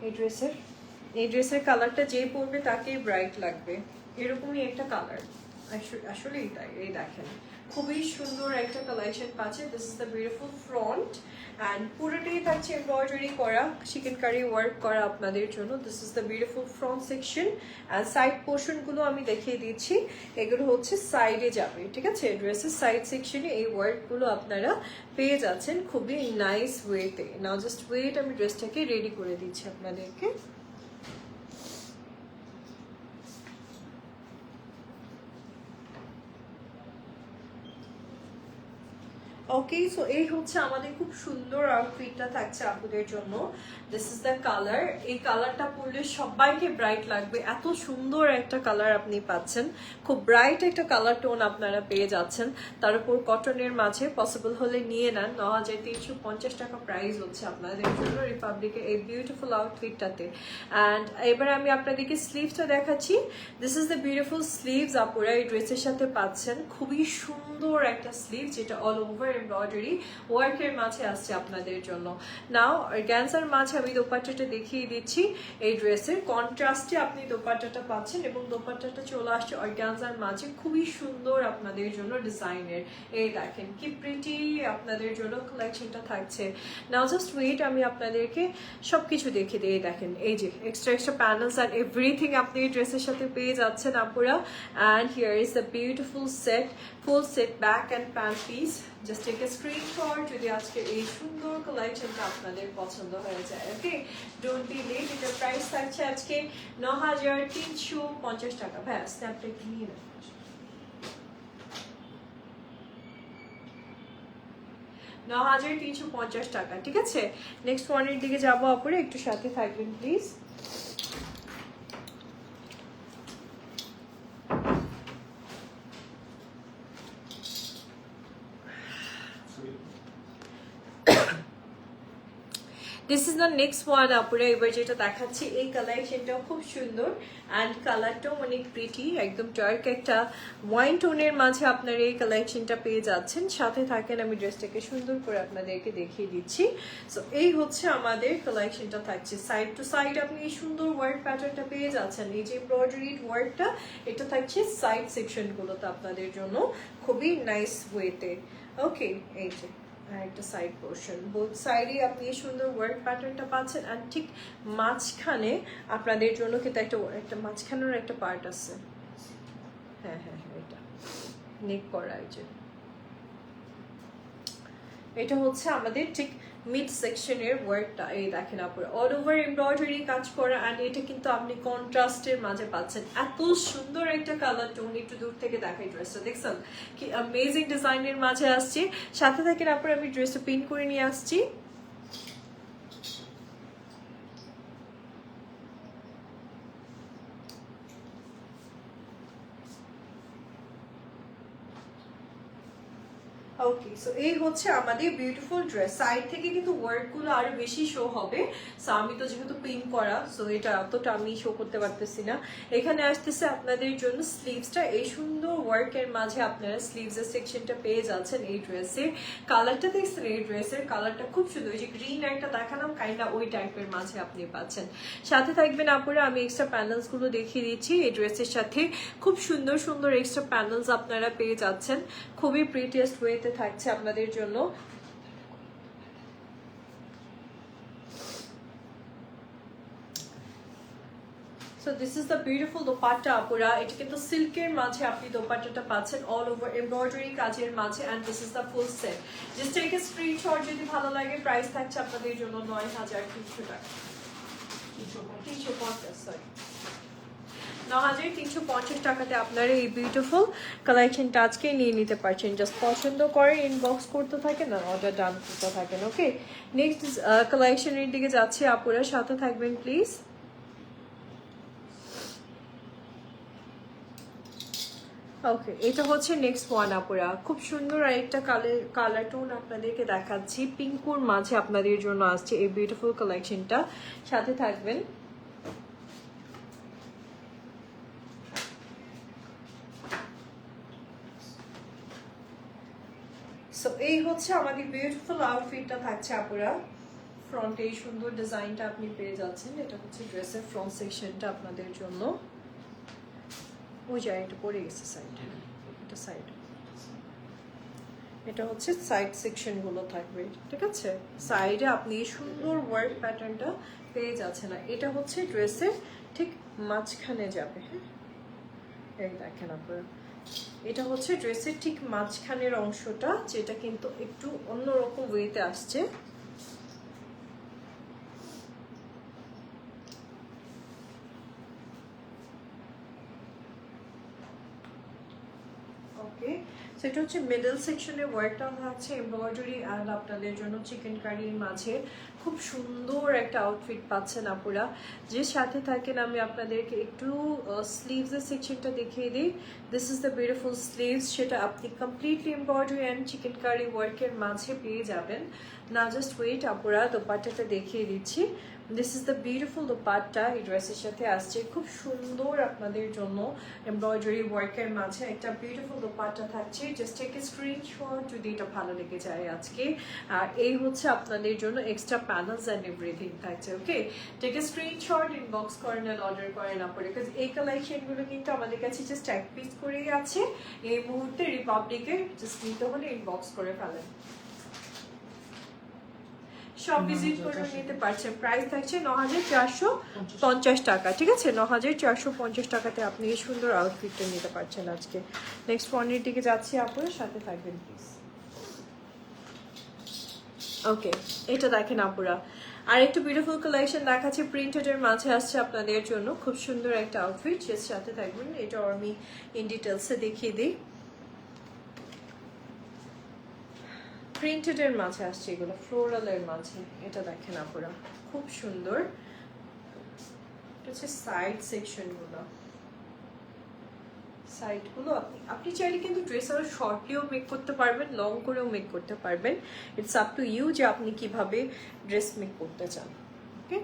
এই ড্রেসের কালারটা যে পরবে তাকেই ব্রাইট লাগবে, এরকমই একটা কালার। আসলেই তাই, এই দেখেন খুবই সুন্দর একটা কালেকশন পাচ্ছে। This is the beautiful front and পুরোটাই থাকছে এমব্রয়ডারি করা, চিকেনকারি ওয়ার্ক করা আপনাদের জন্য। This is the beautiful front section and side পোর্শনগুলো আমি দেখিয়ে দিচ্ছি, এগুলো হচ্ছে সাইডে যাবে, ঠিক আছে। ড্রেসের সাইড সেকশনে এই ওয়ার্কগুলো আপনারা পেয়ে যাচ্ছেন খুবই নাইস ওয়েতে। নাও জাস্ট ওয়েট, আমি ড্রেসটাকে রেডি করে দিচ্ছি আপনাদেরকে। ওকে, সো এই হচ্ছে আমাদের খুব সুন্দর আউটফিটটা থাকছে আপুদের জন্য। দিস ইজ দ্য কালার, এই কালারটা পরলে সবাইকে ব্রাইট লাগবে, এত সুন্দর একটা কালার আপনি পাচ্ছেন। খুব ব্রাইট একটা কালার টোন আপনারা পেয়ে যাচ্ছেন, তার উপর কটনের মাঝে। পসিবল হলে নিয়ে নেন, 9350 টাকা প্রাইস হচ্ছে আপনাদের জন্য রিপাবলিকের এই বিউটিফুল আউটফিটটাতে। অ্যান্ড এবার আমি আপনাদেরকে স্লিভসটা দেখাচ্ছি। This is the beautiful sleeves আপুরা এই ড্রেসের সাথে পাচ্ছেন, খুবই সুন্দর একটা স্লিভ যেটা অল ওভার এমব্রয়ডারি ওয়ার্কের মাঝে আসছে আপনাদের জন্য। নাও অর্গানজার মাঝে আমি দোপাট্টাটা দেখিয়ে দিচ্ছি। এই ড্রেসের কন্ট্রাস্টে আপনি দোপাট্টাটা পাচ্ছেন এবং দোপাট্টাটা চলে আসছে অর্গানজার মাঝে, খুবই সুন্দর আপনাদের জন্য ডিজাইনের। এই দেখেন কি প্রিটি আপনাদের জন্য কালেকশনটা থাকছে। নাও জাস্ট ওয়েট, আমি আপনাদেরকে সবকিছু দেখে দিয়ে দেখেন, এই যে এক্সট্রা প্যানেলস আর এভরিথিং আপনি এই ড্রেসের সাথে পেয়ে যাচ্ছেন আপুরা। And here is the beautiful set, full set back and pant piece. Just take a screenshot যদি আজকে এই সুন্দর কালেকশনটা আপনাদের পছন্দ হয়ে যায়। Okay, don't be late. এটার প্রাইস থাকছে আজকে 9350 টাকা। ভাই স্ন্যাপটা একটু নিয়ে নেন, 9350 টাকা, ঠিক আছে। নেক্সট ওয়ানের দিকে যাবো আপুরে, একটু সাথে থাকবেন please. This is the next one আপুরা। এবার যেটা দেখাচ্ছি এই কালেকশনটাও খুব সুন্দর অ্যান্ড কালারটাও অনেক প্রিটি, একদম ডার্ক একটা ওয়াইন টোনের মাঝে আপনারা এই কালেকশনটা পেয়ে যাচ্ছেন। সাথে থাকেন, আমি ড্রেসটাকে সুন্দর করে আপনাদেরকে দেখিয়ে দিচ্ছি। সো এই হচ্ছে আমাদের কালেকশনটা থাকছে, সাইড টু সাইড আপনি এই সুন্দর ওয়ার্ক প্যাটার্নটা পেয়ে যাচ্ছেন। এই যে এমব্রয়ডারি ওয়ার্কটা, এটা থাকছে সাইড সেকশনগুলোতে আপনাদের জন্য খুবই নাইস ওয়েতে। ওকে, এই যে একটা সাইড পোর্শন, বোথ সাইডে আপনি এই সুন্দর ওয়ার্ক প্যাটার্নটা পাচ্ছেন। আর ঠিক মাঝখানে আপনাদের জন্য কিন্তু একটা মাঝখানের একটা পার্ট আছে। হ্যাঁ হ্যাঁ হ্যাঁ, এটা নেক করা, এই যে এটা হচ্ছে আমাদের ঠিক মিড সেকশনের ওয়ার্কটা। এই দেখেন আপুরা অল ওভার এমব্রয়ডারি কাজ করা, অ্যান্ড এটা কিন্তু আপনি কন্ট্রাস্টের মাঝে পাচ্ছেন। এত সুন্দর একটা কালার টোন, একটু দূর থেকে দেখাই ড্রেসটা, দেখছেন কি অ্যামেজিং ডিজাইনের মাঝে আসছে। সাথে থাকেন আপুরা, আমি ড্রেসটা পিন করে নিয়ে আসছি। ওকে, সো এই হচ্ছে আমাদের বিউটিফুল ড্রেস। সাইড থেকে কিন্তু ওয়ার্কগুলো আরো বেশি শো হবে। সো আমি তো যেহেতু পিন করা, সো এটা অতটা আমি শো করতে পারতেছি না। এখানে আসতেছে আপনাদের জন্য স্লিভসটা, এই সুন্দর ওয়ার্কের মাঝে আপনারা স্লিভসের সেকশনটা পেয়ে যাচ্ছেন। এই ড্রেসের কালারটা দেখছেন, এই ড্রেসের কালারটা খুব সুন্দর, ওই যে গ্রিন একটা দেখালাম কাইন্ডা ওই টাইপের মাঝে আপনি পাচ্ছেন। সাথে থাকবেন আপুরা, আমি এক্সট্রা প্যানেলস গুলো দেখিয়ে দিচ্ছি। এই ড্রেসের সাথে খুব সুন্দর সুন্দর এক্সট্রা প্যানেলস আপনারা পেয়ে যাচ্ছেন, খুবই প্রিটিয়েস্ট ওয়েতে থাকছে আপনাদের জন্য। So this is the beautiful dupatta আপুরা, এটা কিন্তু সিল্কের মাঝে আপনি দোপাট্টাটা পাচ্ছেন অল ওভার এমব্রয়ডারি কাজের মাঝে, and this is the full set. Just take a screenshot যদি ভালো লাগে। প্রাইস থাকছে আপনাদের জন্য 9300 টাকা, 350, সরি 9350 টাকাতে আপনারা এই বিউটিফুল কালেকশনটা আজকে নিয়ে নিতে পারছেন। জাস্ট পছন্দ করে ইনবক্স করতে থাকেন আর অর্ডার ডান করতে থাকেন। ওকে, নেক্সট কালেকশনের দিকে যাচ্ছি আপুরা, সাথে থাকবেন প্লিজ। ওকে, এটা হচ্ছে নেক্সট ওয়ান আপুরা, খুব সুন্দর আরেকটা কালার টোন আপনাদেরকে দেখাচ্ছি। পিঙ্কুর মাঝে আপনাদের জন্য আসছে এই বিউটিফুল কালেকশনটা, সাথে থাকবেন। সো এই হচ্ছে আমাদের বিউটিফুল আউটফিটটা থাকছে আপুরা। ফ্রন্টে এই সুন্দর ডিজাইনটা আপনি পেয়ে যাচ্ছেন, এটা হচ্ছে ড্রেসের ফ্রন্ট সেকশনটা আপনাদের জন্য। ওই জায়গাটা পড়ে গেছে সাইডে, এটা সাইড, এটা হচ্ছে সাইড সেকশন গুলো থাকবে, ঠিক আছে। সাইডে আপনি সুন্দর ওয়ার্ক প্যাটার্নটা পেয়ে যাচ্ছেন, না এটা হচ্ছে ড্রেসের ঠিক মাঝখানে যাবে। হ্যাঁ, এই দেখেন আপনারা, এটা হচ্ছে ড্রেসের ঠিক মাঝখানের অংশটা, যেটা কিন্তু একটু অন্যরকম ওয়েতে আসছে। ওকে, সেটা হচ্ছে মিডল সেকশনের ওয়ার্কটা আছে এমব্রয়ডারি, অ্যান্ড আপনাদের জন্য চিকেন কারির মাঝে খুব সুন্দর একটা আউটফিট পাচ্ছেন আপুরা। যে সাথে থাকেন, আমি আপনাদেরকে একটু স্লিভসের সেকশনটা দেখিয়ে দিই। This is the beautiful sleeves, সেটা আপনি completely embroidery and chikankari ওয়ার্কের মাঝে পেয়ে যাবেন। না জাস্ট ওয়েট আপুরা, দোপাট্টাটা দেখিয়ে দিচ্ছি। This is the beautiful dupatta, এই ড্রেসের সাথে আসছে খুব সুন্দর আপনাদের জন্য এমব্রয়ডারি ওয়ার্কের মাঝে একটা বিউটিফুল দোপাট্টা থাকছে। জাস্ট টেক এ স্ক্রিনশট যদি এটা ভালো লেগে যায় আজকে। আর এই হচ্ছে আপনাদের জন্য এক্সট্রা প্যানেলস অ্যান্ড এভরিথিং থাকছে। ওকে, টেক এ স্ক্রিনশট, ইনবক্স করেন আর অর্ডার করেন আপনার, বিকজ এই কালেকশনগুলো কিন্তু আমাদের কাছে জাস্ট এক পিস করেই আছে এই মুহূর্তে। রিপাবলিকে জাস্ট নিতে হলে ইনবক্স করে ফেলেন, সব ভিজিট করে নিতে পারছেন। প্রাইস থাকছে 9450 টাকা, ঠিক আছে। 9450 টাকাতে আপনি এই সুন্দর আউটফিটটা নিতে পারছেন আজকে। নেক্সট পণ্যের দিকে যাচ্ছি, আপনার সাথে থাকবেন প্লিজ। ওকে, এটা দেখেন আপুরা, আর একটু বিউটিফুল কালেকশন দেখাচ্ছে, প্রিন্টেডের মাঝে আসছে আপনাদের জন্য খুব সুন্দর একটা আউটফিট, এর সাথে থাকবেন। এটা আমি ইন ডিটেলসে দেখিয়ে দিই। প্রিন্টেডের মাঝে আসছে এগুলো, ফ্লোরালের মাঝে, এটা দেখেন আপুরা খুব সুন্দর। এটা হচ্ছে সাইড সেকশনগুলো, সাইডগুলো আপনি চাইলে কিন্তু ড্রেস আরো শর্টলিও মেক করতে পারবেন, লং করেও মেক করতে পারবেন। ইটস আপ টু ইউ যে আপনি কিভাবে ড্রেস মেক করতে চান। ওকে,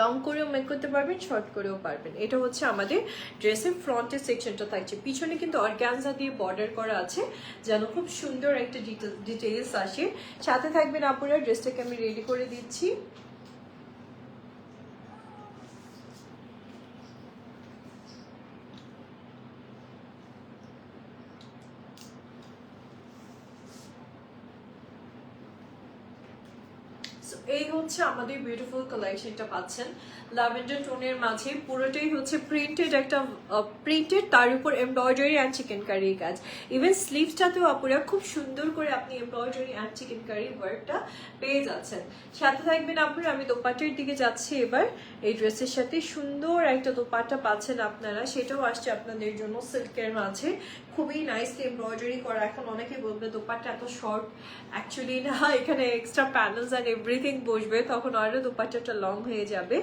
লং করেও মেক করতে পারবেন, শর্ট করেও পারবেন। এটা হচ্ছে আমাদের ড্রেসের ফ্রন্টের সেকশনটা থাকছে। পিছনে কিন্তু অর্গানজা দিয়ে বর্ডার করা আছে, যেন খুব সুন্দর একটা ডিটেইলস আসে। সাথে থাকবেন আপুরা, ড্রেসটাকে আমি রেডি করে দিচ্ছি। এই হচ্ছে আমাদের বিউটিফুল কালেকশনটা পাচ্ছেন ল্যাভেন্ডার টোনের মাঝে, পুরোটাই হচ্ছে প্রিন্টেড, একটা প্রিন্টেড, তার উপর এমব্রয়ডারি অ্যান্ড চিকেন কারি কাজ। ইভেন স্লিভসটাতেও আপুরা খুব সুন্দর করে আপনি এমব্রয়ডারি অ্যান্ড চিকেন কারি ওয়ার্কটা পেয়ে যাচ্ছেন। সাথে থাকবেন আপুরা, আমি দোপাট্টার দিকে যাচ্ছি এবার। এই ড্রেসের সাথে সুন্দর একটা দোপাট্টা পাচ্ছেন আপনারা, সেটাও আসছে আপনাদের জন্য সিল্কের মাঝে, খুবই নাইসলি এমব্রয়ডারি করা। এখন অনেকে বলবে দোপাট্টা এত শর্ট, অ্যাকচুয়ালি না, এখানে এক্সট্রা প্যানেলস অ্যান্ড এভরিথিং বসবে, তখন আরও দোপাট্টাটা লং হয়ে যাবে।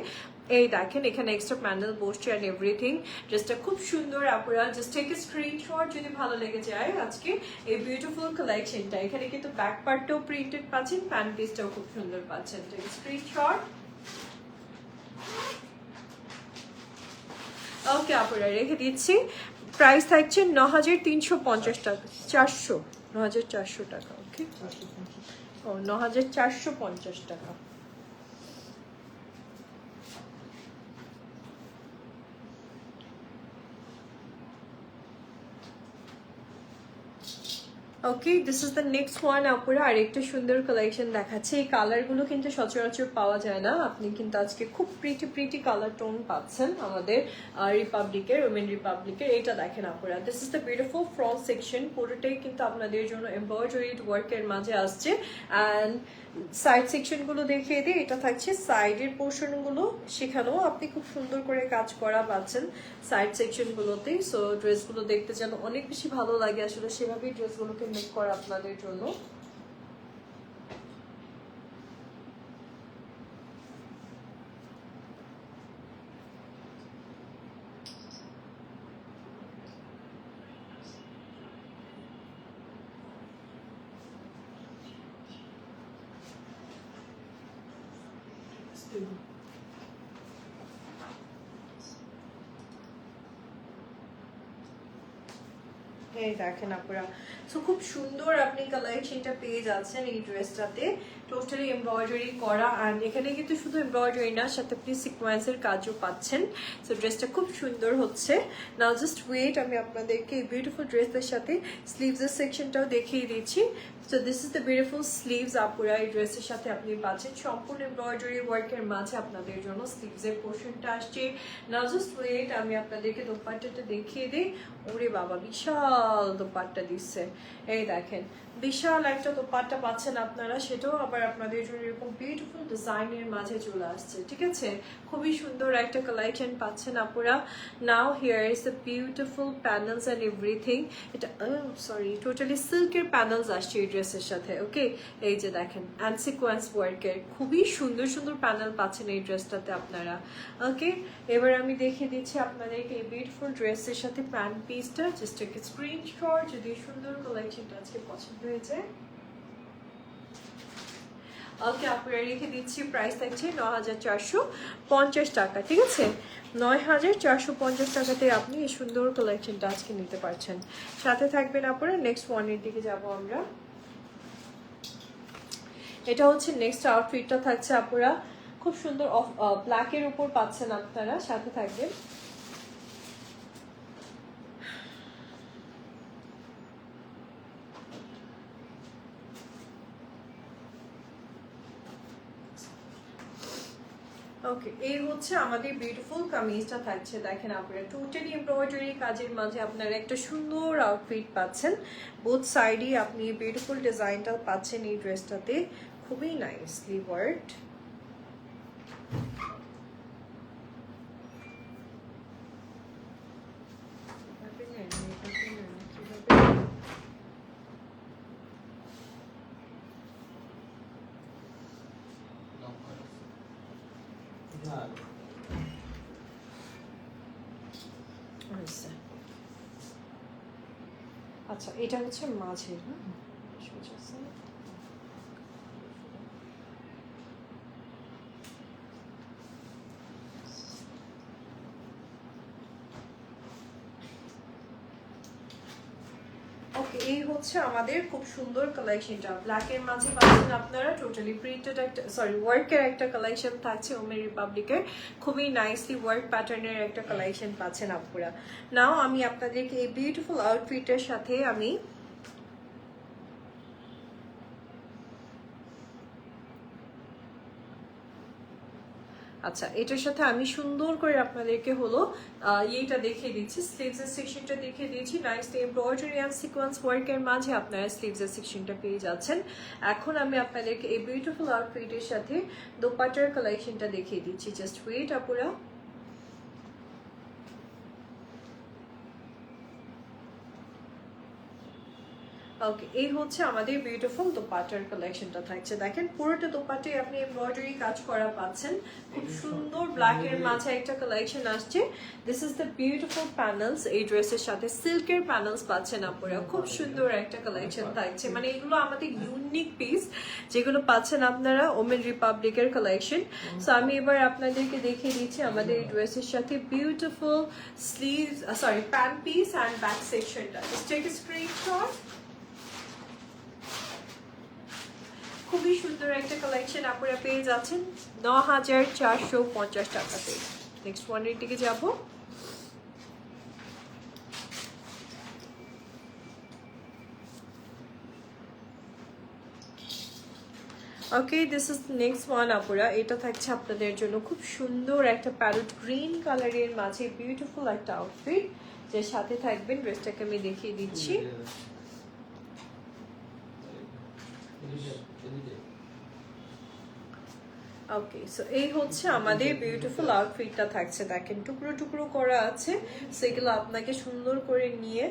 এই দেখেন, এখানে এক্সট্রা প্যানেল বসছে অ্যান্ড এভরিথিং। ড্রেসটা খুব সুন্দর আপুরা, জাস্ট টেক এ স্ক্রিনশট যদি ভালো লেগে যায় আজকে এই বিউটিফুল কালেকশনটা। এখানে কিন্তু ব্যাক পার্টটাও প্রিন্টেড পাচ্ছেন, প্যান্ট পিসটাও খুব সুন্দর পাচ্ছেন। Take screenshot. ওকে আপুরা, রেখে দিচ্ছি। প্রাইস থাকছে 9350 টাকা, 9400 টাকা। ওকে, ও 9450 টাকা। Okay, this is the next one আপুরা। আরেকটা সুন্দর কালেকশন দেখাচ্ছে। এই কালারগুলো কিন্তু সচরাচর পাওয়া যায় না, আপনি কিন্তু আজকে খুব প্রিটি কালার টোন পাচ্ছেন আমাদের রিপাবলিকের, ওমেন রিপাবলিকের। এটা দেখেন আপুরা, this is the beautiful front section, পুরোটাই কিন্তু আপনাদের জন্য এমব্রয়ডারিড ওয়ার্কের মাঝে আসছে। অ্যান্ড সাইড সেকশনগুলো দেখিয়ে দিই, এটা থাকছে সাইডের পোর্শনগুলো, সেখানেও আপনি খুব সুন্দর করে কাজ করা পাচ্ছেন সাইড সেকশনগুলোতে। সো ড্রেসগুলো দেখতে যেন অনেক বেশি ভালো লাগে, আসলে সেভাবেই ড্রেসগুলোকে মেক করা আপনাদের জন্য। এই দেখেন আপুরা, সো খুব সুন্দর আপনি কালেকশনটা পেয়ে যাচ্ছেন এই ড্রেসটাতে, টোটালি এমব্রয়ডারি করা। অ্যান্ড এখানে কিন্তু শুধু এমব্রয়ডারি না, সাথে আপনি সিকোয়েন্সের কাজও পাচ্ছেন। সো ড্রেসটা খুব সুন্দর হচ্ছে। নাও জাস্ট ওয়েট, আমি আপনাদেরকে এই বিউটিফুল ড্রেসের সাথে স্লিভসের সেকশনটাও দেখিয়ে দিচ্ছি। So this is the beautiful sleeves আপুরা, এই ড্রেসের সাথে আপনি পাচ্ছেন সম্পূর্ণ এমব্রয়ডারি ওয়ার্কের মাঝে আপনাদের জন্য স্লিভসের পোর্শনটা আসছে। নাও জাস্ট ওয়েট, আমি আপনাদেরকে দোপাট্টাটা দেখিয়ে দিই। ওরে বাবা, বিশাল দোপাট্টা দিচ্ছে, এই দেখেন বিশাল একটা দোপাট্টা পাচ্ছেন আপনারা, সেটাও আবার আপনাদের জন্য এরকম বিউটিফুল ডিজাইনের মাঝে চলে আসছে, ঠিক আছে? খুবই সুন্দর একটা কালেকশন পাচ্ছেন আপুরা। Now here is the beautiful panels and everything. এটা সরি, টোটালি সিল্কের প্যানেলস আসছে এই ড্রেসের সাথে। ওকে, এই যে দেখেন অ্যান্ড সিকোয়েন্স ওয়ার্কের খুবই সুন্দর সুন্দর প্যানেল পাচ্ছেন এই ড্রেসটাতে আপনারা। ওকে, এবার আমি দেখিয়ে দিচ্ছি আপনাদেরকে এই বিউটিফুল ড্রেসের সাথে প্যান্ট পিসটা। জাস্ট একটা স্ক্রিনশট যদি সুন্দর কালেকশনটা আজকে পছন্দ হয়েছে। ওকে, আপনারা রেখে দিচ্ছি, প্রাইস থাকছে ৯,৪৫০ টাকা, ঠিক আছে? ৯,৪৫০ টাকাতে আপনি এই সুন্দর কালেকশনটা আজকে নিতে পারছেন। সাথে থাকবেন আপনারা। নেক্সট ওয়ানের দিকে যাব আমরা। এটা হচ্ছে নেক্সট আউটফিটটা থাকছে আপনারা, খুব সুন্দর ব্ল্যাকের উপর পাচ্ছেন আপনারা, সাথে থাকবেন। ওকে, এই হচ্ছে আমাদের বিউটিফুল কামিজটা থাকছে। দেখেন আপনারা টোটালি এমব্রয়ডারি কাজের মাঝে আপনারা একটা সুন্দর আউটফিট পাচ্ছেন। বোথ সাইডই আপনি বিউটিফুল ডিজাইনটা পাচ্ছেন এই ড্রেসটাতে, খুবই নাইসলি ওয়ার্কড। আচ্ছা, এটা হচ্ছে মাঝের, ওকে, এই হচ্ছে আমাদের খুব সুন্দর কালেকশনটা। ব্ল্যাকের মাঝে পাচ্ছেন আপনারা টোটালি প্রিন্টেড একটা, সরি ওয়ার্কের একটা কালেকশন থাকছে ওমেন রিপাবলিকের, খুবই নাইসলি ওয়ার্ক প্যাটার্নের একটা কালেকশন পাচ্ছেন আপুরা। নাও আমি আপনাদেরকে এই বিউটিফুল আউটফিটের সাথে আমি আচ্ছা, এটার সাথে আমি সুন্দর করে আপনাদেরকে হলো এইটা দেখিয়ে দিচ্ছি, স্লিভসের সেকশনটা দেখিয়ে দিয়েছি। নাইসলি এমব্রয়ডারি অ্যান্ড সিকোয়েন্স ওয়ার্কের মাঝে আপনারা স্লিভসের সেকশনটা পেয়ে যাচ্ছেন। এখন আমি আপনাদেরকে এই বিউটিফুল আউটফিটের সাথে দোপাট্টার কালেকশনটা দেখিয়ে দিচ্ছি। জাস্ট ওয়েট আপুরা। ওকে, এই হচ্ছে আমাদের বিউটিফুল দোপাট্টার কালেকশনটা থাকছে। দেখেন পুরোটা দোপাট্টায় আপনি এমব্রয়ডারি কাজ করা পাচ্ছেন, খুব সুন্দর ব্ল্যাকের মাঝে একটা কালেকশন আসছে। This is the beautiful panels, এই ড্রেসের সাথে সিল্কের প্যানেলস পাচ্ছেন আপনারা, খুব সুন্দর একটা কালেকশন থাকছে। মানে এগুলো আমাদের ইউনিক পিস যেগুলো পাচ্ছেন আপনারা ওমেন রিপাবলিকের কালেকশন। সো আমি এবার আপনাদেরকে দেখিয়ে দিচ্ছি আমাদের এই ড্রেসের সাথে beautiful sleeves, sorry pant piece and back সেকশনটা। Just take a screenshot. খুবই সুন্দর একটা কালেকশন আপনারা পেয়ে যাচ্ছেন ৯,৪৫০ টাকাতে। নেক্সট ওয়ানের দিকে যাব। ওকে, দিস ইজ নেক্সট ওয়ান আপুরা। এটা থাকছে আপনাদের জন্য খুব সুন্দর একটা প্যারট গ্রিন কালারের মাঝে বিউটিফুল একটা আউটফিট, যে সাথে থাকবেন ড্রেসটাকে আমি দেখিয়ে দিচ্ছি। ওকে, সো এই হচ্ছে আমাদের বিউটিফুল আউটফিটটা থাকছে। দেখেন টুকরো টুকরো করা আছে, সেগুলো আপনাকে সুন্দর করে নিয়ে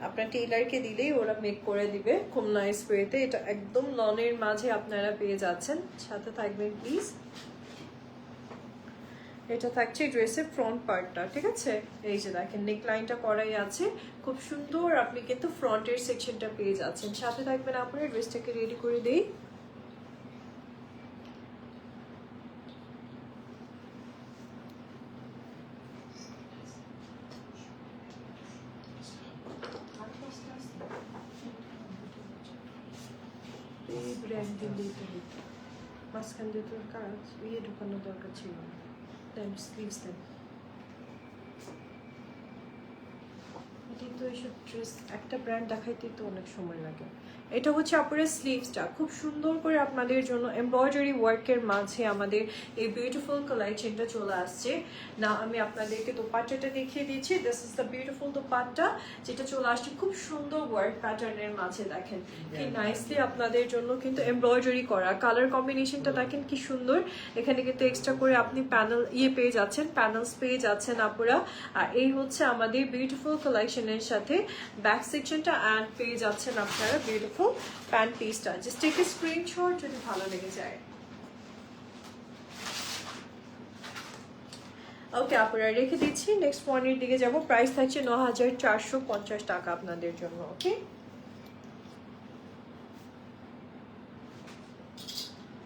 আপনার টেইলারকে দিলেই ওরা মেক করে দিবে খুব নাইস ওয়েতে। এটা একদম লনের মাঝে আপনারা পেয়ে যাচ্ছেন, সাথে থাকবেন প্লিজ। এটা থাকছে ড্রেসের ফ্রন্ট পার্টটা, ঠিক আছে? এই যে দেখেন নেক লাইনটা করাই আছে, খুব সুন্দর আপনি কিন্তু ফ্রন্টের সেকশনটা পেয়ে যাচ্ছেন। সাথে থাকবেন আপনার ড্রেসটাকে রেডি করে দেই। মাঝখান দিয়ে তোর কাজ ইয়ে ঢুকানোর দরকার ছিল না। দেন স্লিভস দেন। কিন্তু এইসব ড্রেস একটা ব্র্যান্ড দেখাইতে তো অনেক সময় লাগে। এটা হচ্ছে আপনার স্লিভসটা, খুব সুন্দর করে আপনাদের জন্য এমব্রয়ডারি ওয়ার্কের মাঝে আমাদের এই বিউটিফুল কালেকশনটা চলে আসছে। না আমি আপনাদেরকে দোপাট্টাটা দেখিয়ে দিচ্ছি। This is the beautiful dupatta, যেটা চলে আসছে খুব সুন্দর ওয়ার্ক প্যাটার্নের মাঝে। দেখেন কি নাইসলি আপনাদের জন্য কিন্তু এমব্রয়ডারি করা, কালার কম্বিনেশনটা দেখেন কি সুন্দর। এখানে কিন্তু এক্সট্রা করে আপনি প্যানেল পেয়ে যাচ্ছেন, প্যানেলস পেয়ে যাচ্ছেন আপুরা। আর এই হচ্ছে আমাদের বিউটিফুল কালেকশনের সাথে ব্যাক সেকশনটা, অ্যান্ড পেয়ে যাচ্ছেন আপনারা বিউটিফুল প্যান্ট পিসটা। জাস্ট টেক এ স্ক্রিনশট যদি ভালো লেগে যায়। ওকে আপনারা রেখে দিচ্ছি, নেক্সট ওয়ানের দিকে যাব। প্রাইস থাকছে 9450 টাকা আপনাদের জন্য। ওকে,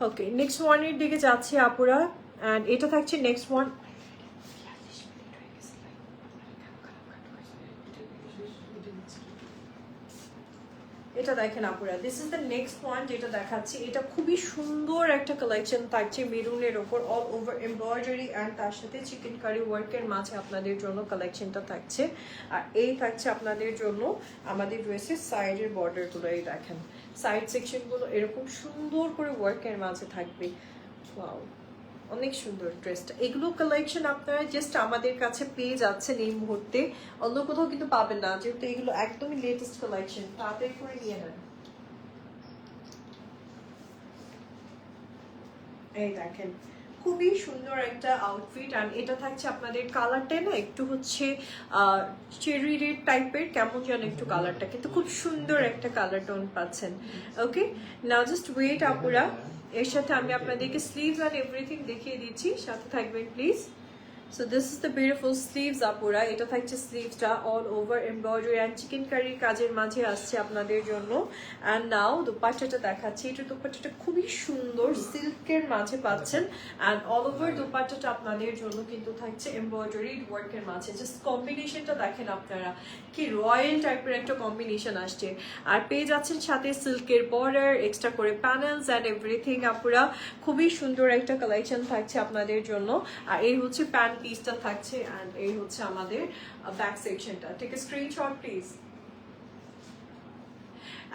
ওকে নেক্সট ওয়ানের দিকে যাচ্ছি আপুরা, অ্যান্ড এটা থাকছে নেক্সট ওয়ান। এটা দেখেন আপুরা, this is the next one যেটা দেখাচ্ছি। এটা খুবই সুন্দর একটা কালেকশন থাকছে মেরুনের ওপর, অল ওভার এমব্রয়ডারি অ্যান্ড তার সাথে চিকেন কারি ওয়ার্কের মাঝে আপনাদের জন্য কালেকশনটা থাকছে। আর এই থাকছে আপনাদের জন্য আমাদের ড্রেসের সাইডের বর্ডারগুলো। এই দেখেন সাইড সেকশনগুলো এরকম সুন্দর করে ওয়ার্কের মাঝে থাকবে। ওয়াও, অনেক সুন্দর ড্রেসটা। এগুলো কালেকশন আপনারা জাস্ট আমাদের কাছে পেয়ে যাচ্ছেন এই মুহূর্তে, অন্য কোথাও কিন্তু পাবেন না, যেহেতু এগুলো একদমই লেটেস্ট কালেকশন। তাড়াতাড়ি করে নিয়ে নেন। এই দেখেন খুবই সুন্দর একটা আউটফিট, অ্যান্ড এটা থাকছে আপনাদের কালারটা না একটু হচ্ছে চেরি রেড টাইপের, কেমন যেন একটু কালারটা, কিন্তু খুব সুন্দর একটা কালার টোন পাচ্ছেন। ওকে, নাও জাস্ট ওয়েট আপুরা, এর সাথে আমি আপনাদেরকে স্লিভস অ্যান্ড এভরিথিং দেখিয়ে দিচ্ছি, সাথে থাকবেন please. So this is the beautiful sleeves আপুরা। এটা থাকছে স্লিভসটা all over embroidery and chikankari কাজের মাঝে আসছে আপনাদের জন্য। অ্যান্ড নাও দোপাট্টাটা দেখাচ্ছি। এটা দোপাট্টাটা খুবই সুন্দর সিল্কের মাঝে পাচ্ছেন, অ্যান্ড অল ওভার দোপাট্টাটা আপনাদের জন্য কিন্তু থাকছে এমব্রয়ডারি ওয়ার্কের মাঝে। জাস্ট কম্বিনেশনটা দেখেন আপনারা, কি রয়্যাল টাইপের একটা কম্বিনেশন আসছে। আর পেয়ে যাচ্ছেন সাথে সিল্কের বর্ডার, এক্সট্রা করে প্যানেলস অ্যান্ড এভরিথিং আপুরা। খুবই সুন্দর একটা কালেকশন থাকছে আপনাদের জন্য। আর এই হচ্ছে প্যান্ট পিসটা থাকছে, অ্যান্ড এই হচ্ছে আমাদের ব্যাক সেকশনটা। Take a screenshot please.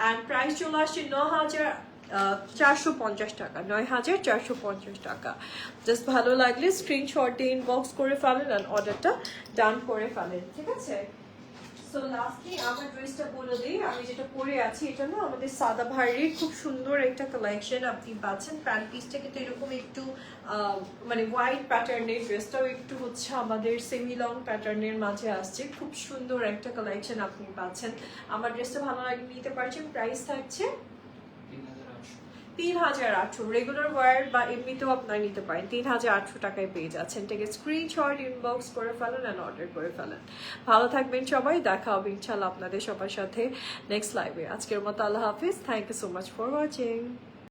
And price চলে আসছে 9450 টাকা, 9450 টাকা। জাস্ট ভালো লাগলে স্ক্রিনশট দিয়ে ইনবক্স করে ফেলেন অ্যান্ড অর্ডারটা ডান করে ফেলেন, ঠিক আছে? সো লাস্টলি আমার ড্রেসটা বলে দিই, আমি যেটা পরে আছি এটা না আমাদের সাদা ভারীর খুব সুন্দর একটা কালেকশন আপনি পাচ্ছেন। প্যান্ট পিসটা কিন্তু এরকম একটু মানে হোয়াইট প্যাটার্নের, ড্রেসটাও একটু হচ্ছে আমাদের সেমি লং প্যাটার্নের মাঝে আসছে। খুব সুন্দর একটা কালেকশন আপনি পাচ্ছেন। আমার ড্রেসটা ভালো লাগে নিতে পারছেন। প্রাইস থাকছে 3800। রেগুলার ওয়্যার বা এমনিতেও আপনারা নিতে পারেন, 3800 টাকায় পেয়ে যাচ্ছেন। থেকে স্ক্রিনশট ইনবক্স করে ফেলেন অ্যান্ড অর্ডার করে ফেলেন। ভালো থাকবেন সবাই, দেখা হবে ইনশাল্লাহ আপনাদের সবার সাথে নেক্সট লাইভে। আজকের মতো আল্লাহ হাফিজ, thank you so much for watching.